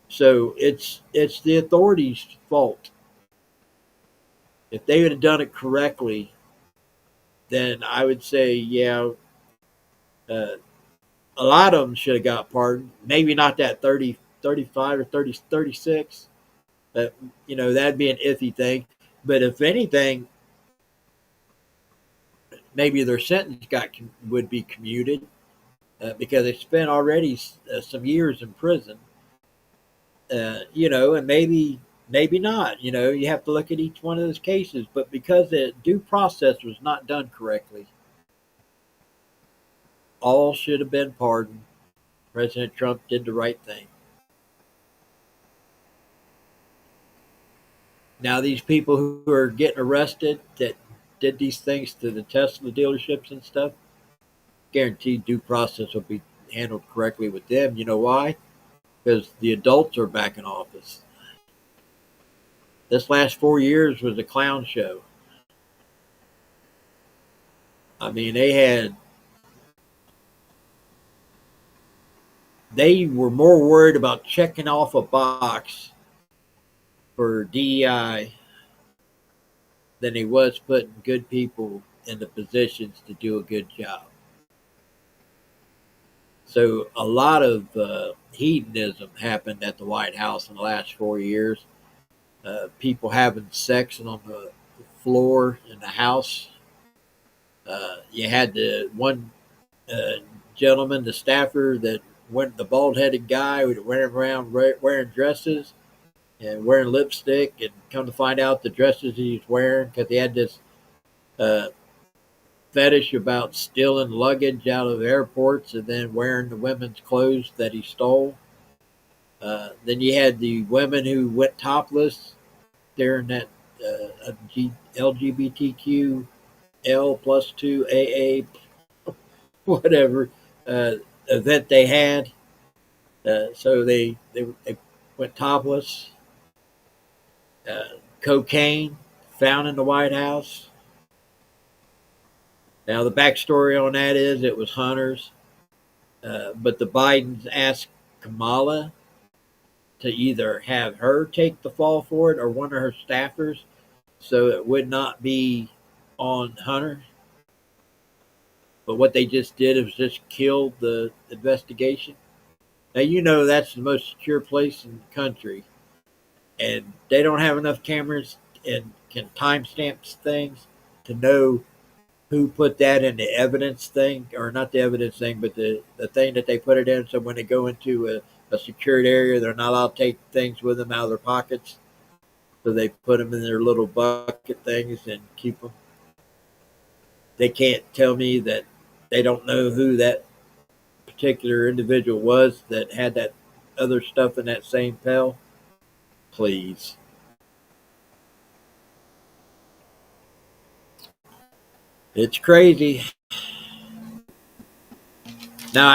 So it's the authorities' fault. If they would have done it correctly, then I would say, yeah, a lot of them should have got pardoned. Maybe not that 30, 35 or 30, 36. But, that'd be an iffy thing. But if anything, maybe their sentence would be commuted because they spent already some years in prison. And maybe not. You have to look at each one of those cases. But because the due process was not done correctly, all should have been pardoned. President Trump did the right thing. Now, these people who are getting arrested that did these things to the Tesla dealerships and stuff, guaranteed due process will be handled correctly with them. You know why? Because the adults are back in office. This last 4 years was a clown show. I mean, they were more worried about checking off a box for DEI than they was putting good people in the positions to do a good job. So a lot of hedonism happened at the White House in the last 4 years. People having sex on the floor in the House. You had the one uh, gentleman, the staffer that went, the bald headed guy who went around wearing dresses and wearing lipstick, and come to find out the dresses he was wearing, because he had this uh, fetish about stealing luggage out of airports and then wearing the women's clothes that he stole. Then you had the women who went topless during that LGBTQ L plus two AA whatever event they had. So they went topless. Cocaine found in the White House. Now the backstory on that is it was hunters, but the Bidens asked Kamala to either have her take the fall for it or one of her staffers, so it would not be on Hunter. But what they just did was just kill the investigation. Now, you know that's the most secure place in the country, and they don't have enough cameras and can timestamp things to know who put that in the evidence thing, or not the evidence thing, but the thing that they put it in. So when they go into a secured area, they're not allowed to take things with them out of their pockets. So they put them in their little bucket things and keep them. They can't tell me that they don't know who that particular individual was that had that other stuff in that same pail. Please. It's crazy. Now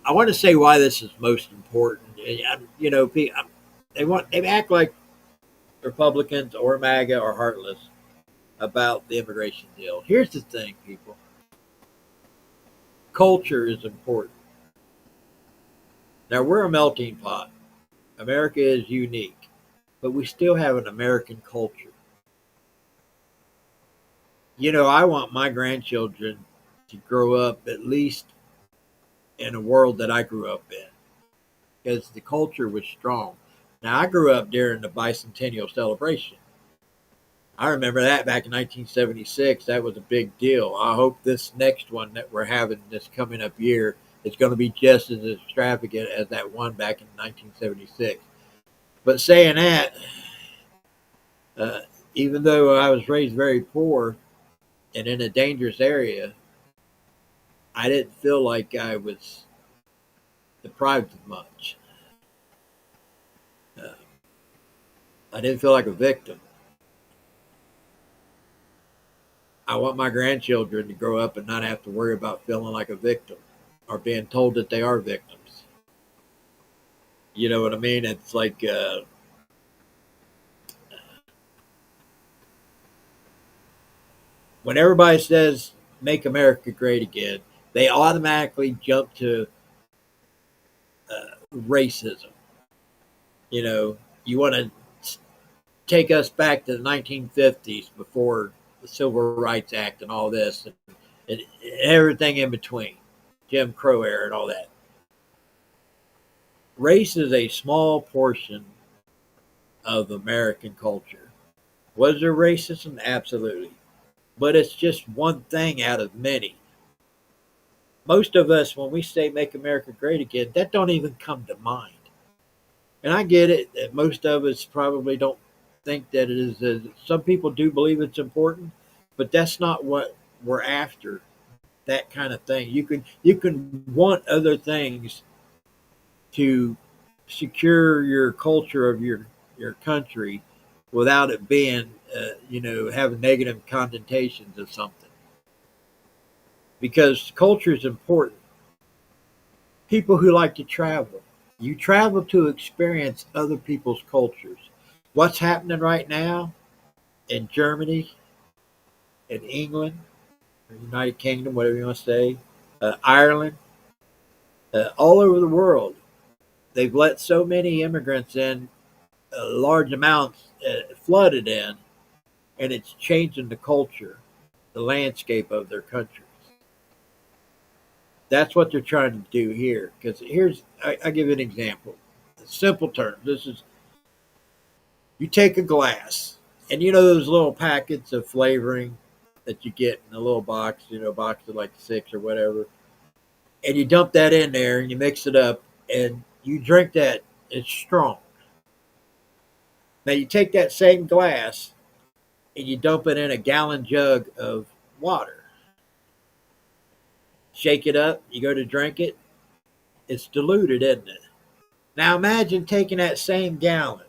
I want to say why this is most important. You know, they act like Republicans or MAGA are heartless about the immigration deal. Here's the thing, people. Culture is important. Now, we're a melting pot. America is unique, but we still have an American culture. You know, I want my grandchildren to grow up at least in a world that I grew up in, because the culture was strong. Now, I grew up during the bicentennial celebration. I remember that back in 1976. That was a big deal. I hope this next one that we're having this coming up year is going to be just as extravagant as that one back in 1976. But saying that, uh, even though I was raised very poor and in a dangerous area, I didn't feel like I was deprived of much. Uh, I didn't feel like a victim. I want my grandchildren to grow up and not have to worry about feeling like a victim or being told that they are victims. You know what I mean? It's like when everybody says "Make America Great Again," they automatically jump to racism. You know, you want to take us back to the 1950s before the Civil Rights Act and all this, and everything in between, Jim Crow era and all that. Race is a small portion of American culture. Was there racism? Absolutely. But it's just one thing out of many. Most of us, when we say "Make America Great Again," that don't even come to mind. And I get it that most of us probably don't think that it is. Some people do believe it's important, but that's not what we're after. That kind of thing. You can want other things to secure your culture of your country without it being, having negative connotations of something. Because culture is important. People who like to travel. You travel to experience other people's cultures. What's happening right now in Germany, in England, or United Kingdom, whatever you want to say, Ireland, all over the world. They've let so many immigrants in, large amounts flooded in, and it's changing the culture, the landscape of their countries. That's what they're trying to do here. Because I give you an example. Simple terms. This is, you take a glass, and you know those little packets of flavoring that you get in a little box, a box of like 6 or whatever, and you dump that in there and you mix it up and you drink that. It's strong. Now you take that same glass and you dump it in a gallon jug of water. Shake it up, you go to drink it, it's diluted, isn't it? Now imagine taking that same gallon,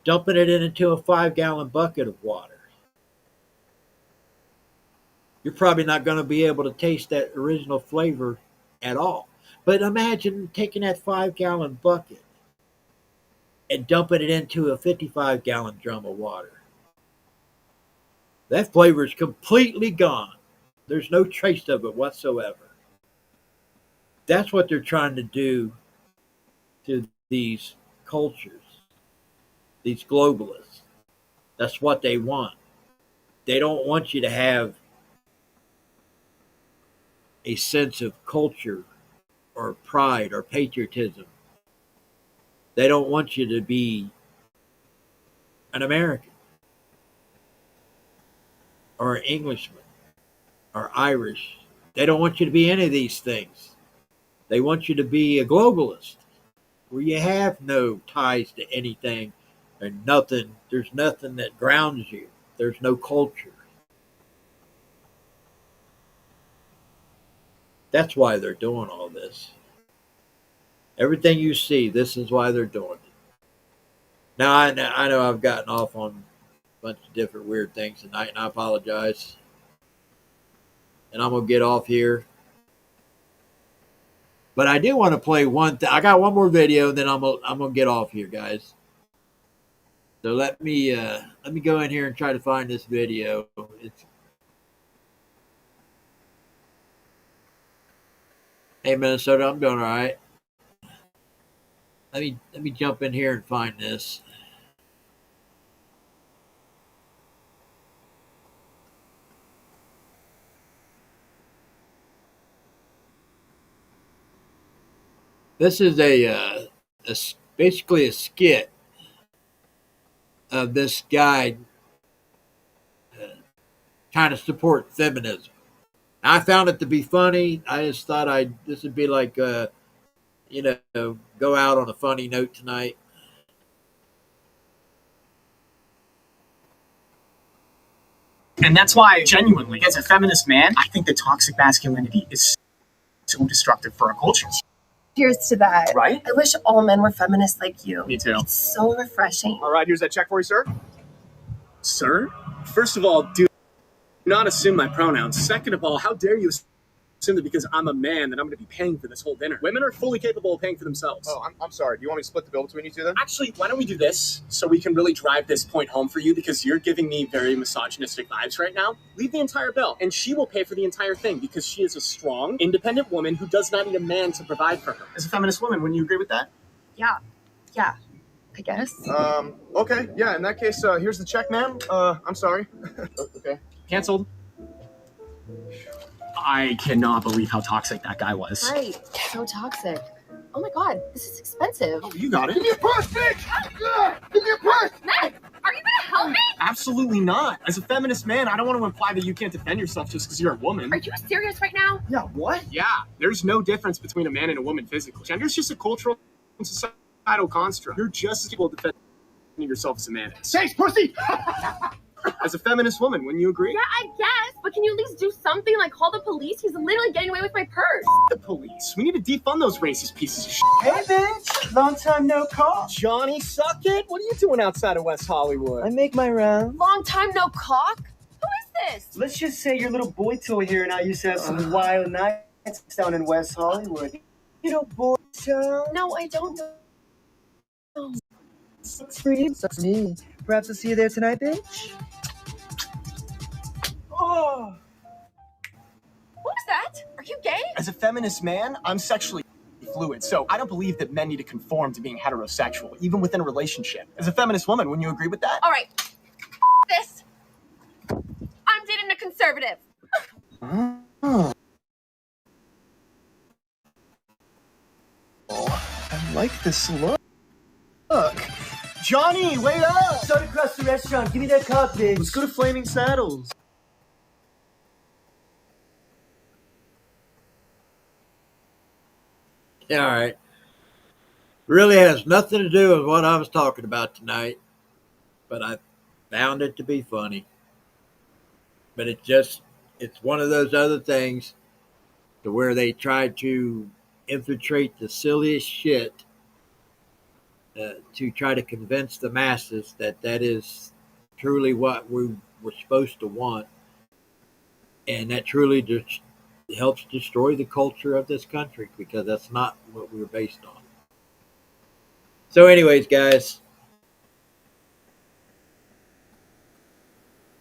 dumping it into a 5-gallon bucket of water. You're probably not going to be able to taste that original flavor at all. But imagine taking that 5-gallon bucket and dumping it into a 55-gallon drum of water. That flavor is completely gone. There's no trace of it whatsoever. That's what they're trying to do to these cultures, these globalists. That's what they want. They don't want you to have a sense of culture or pride or patriotism. They don't want you to be an American or an Englishman or Irish. They don't want you to be any of these things. They want you to be a globalist where you have no ties to anything and nothing. There's nothing that grounds you. There's no culture. That's why they're doing all this. Everything you see, this is why they're doing it. Now, I know I've gotten off on a bunch of different weird things tonight, and I apologize. And I'm going to get off here. But I do want to play one thing. I got one more video, and then I'm gonna get off here, guys. So let me go in here and try to find this video. Hey Minnesota, I'm doing all right. Let me jump in here and find this. This is basically a skit of this guy trying to support feminism. I found it to be funny. I just thought this would be like go out on a funny note tonight. And that's why, genuinely, as a feminist man, I think that toxic masculinity is so destructive for our culture. Cheers to that. Right? I wish all men were feminists like you. Me too. It's so refreshing. All right, here's that check for you, sir. Sir? First of all, do not assume my pronouns. Second of all, how dare you assume that because I'm a man that I'm going to be paying for this whole dinner? Women are fully capable of paying for themselves. Oh, I'm sorry. Do you want me to split the bill between you two then? Actually, why don't we do this so we can really drive this point home for you, because you're giving me very misogynistic vibes right now. Leave the entire bill, and she will pay for the entire thing because she is a strong, independent woman who does not need a man to provide for her. As a feminist woman, wouldn't you agree with that? Yeah, I guess. Okay. Yeah, in that case, here's the check, ma'am. I'm sorry. Okay. Canceled. I cannot believe how toxic that guy was. Right, so toxic. Oh my god, this is expensive. Oh, you got it. Give me a purse, bitch! Give me a purse! Matt, are you gonna help me? Absolutely not. As a feminist man, I don't want to imply that you can't defend yourself just because you're a woman. Are you serious right now? Yeah, what? Yeah, there's no difference between a man and a woman physically. Gender's just a cultural and societal construct. You're just as capable of defending yourself as a man is. Chase, pussy! As a feminist woman, wouldn't you agree? Yeah, I guess, but can you at least do something like call the police? He's literally getting away with my purse. The police. We need to defund those racist pieces of shit. Hey, bitch! Long time no call. Johnny Suckett? What are you doing outside of West Hollywood? I make my round. Long time no cock? Who is this? Let's just say your little boy toy here and I used to have some wild nights down in West Hollywood. You know, boy town. No, I don't know. Sucks for you, sucks for me. Perhaps I'll see you there tonight, bitch. Oh! What was that? Are you gay? As a feminist man, I'm sexually fluid, so I don't believe that men need to conform to being heterosexual, even within a relationship. As a feminist woman, wouldn't you agree with that? All right. This. I'm dating a conservative. Oh. I like this look. Look. Johnny, wait up! Start across the restaurant. Give me that cup, bitch. Let's go to Flaming Saddles. All right. Really has nothing to do with what I was talking about tonight, but I found it to be funny. But it's one of those other things to where they try to infiltrate the silliest shit to try to convince the masses that that is truly what we were supposed to want, and that truly just helps destroy the culture of this country because that's not what we were based on. So, anyways, guys,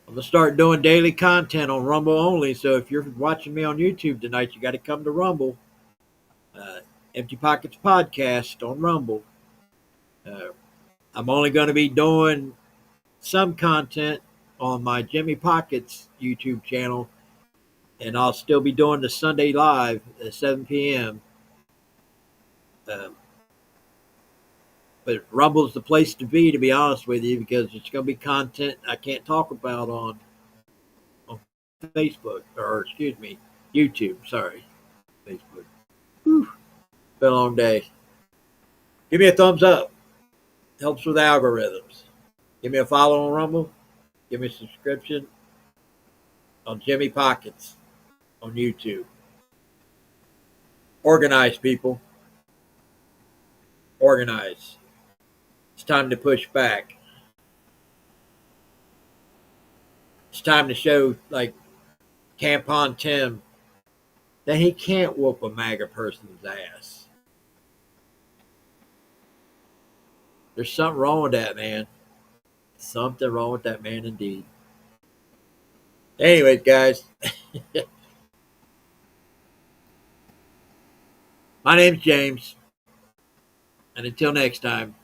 I'm gonna start doing daily content on Rumble only. So if you're watching me on YouTube tonight, you got to come to Rumble. Empty Pockets Podcast on Rumble. I'm only going to be doing some content on my Jimmy Pockets YouTube channel, and I'll still be doing the Sunday live at 7 p.m. But Rumble's the place to be honest with you, because it's going to be content I can't talk about on Facebook, or excuse me, YouTube. Sorry, Facebook. Whew. Been a long day. Give me a thumbs up. Helps with algorithms. Give me a follow on Rumble. Give me a subscription on Jimmy Pockets on YouTube. Organize, people. Organize. It's time to push back. It's time to show, like Campon Tim, that he can't whoop a MAGA person's ass. There's something wrong with that man. Something wrong with that man indeed. Anyways, guys. My name's James. And until next time,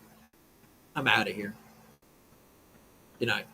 I'm out of here. Good night.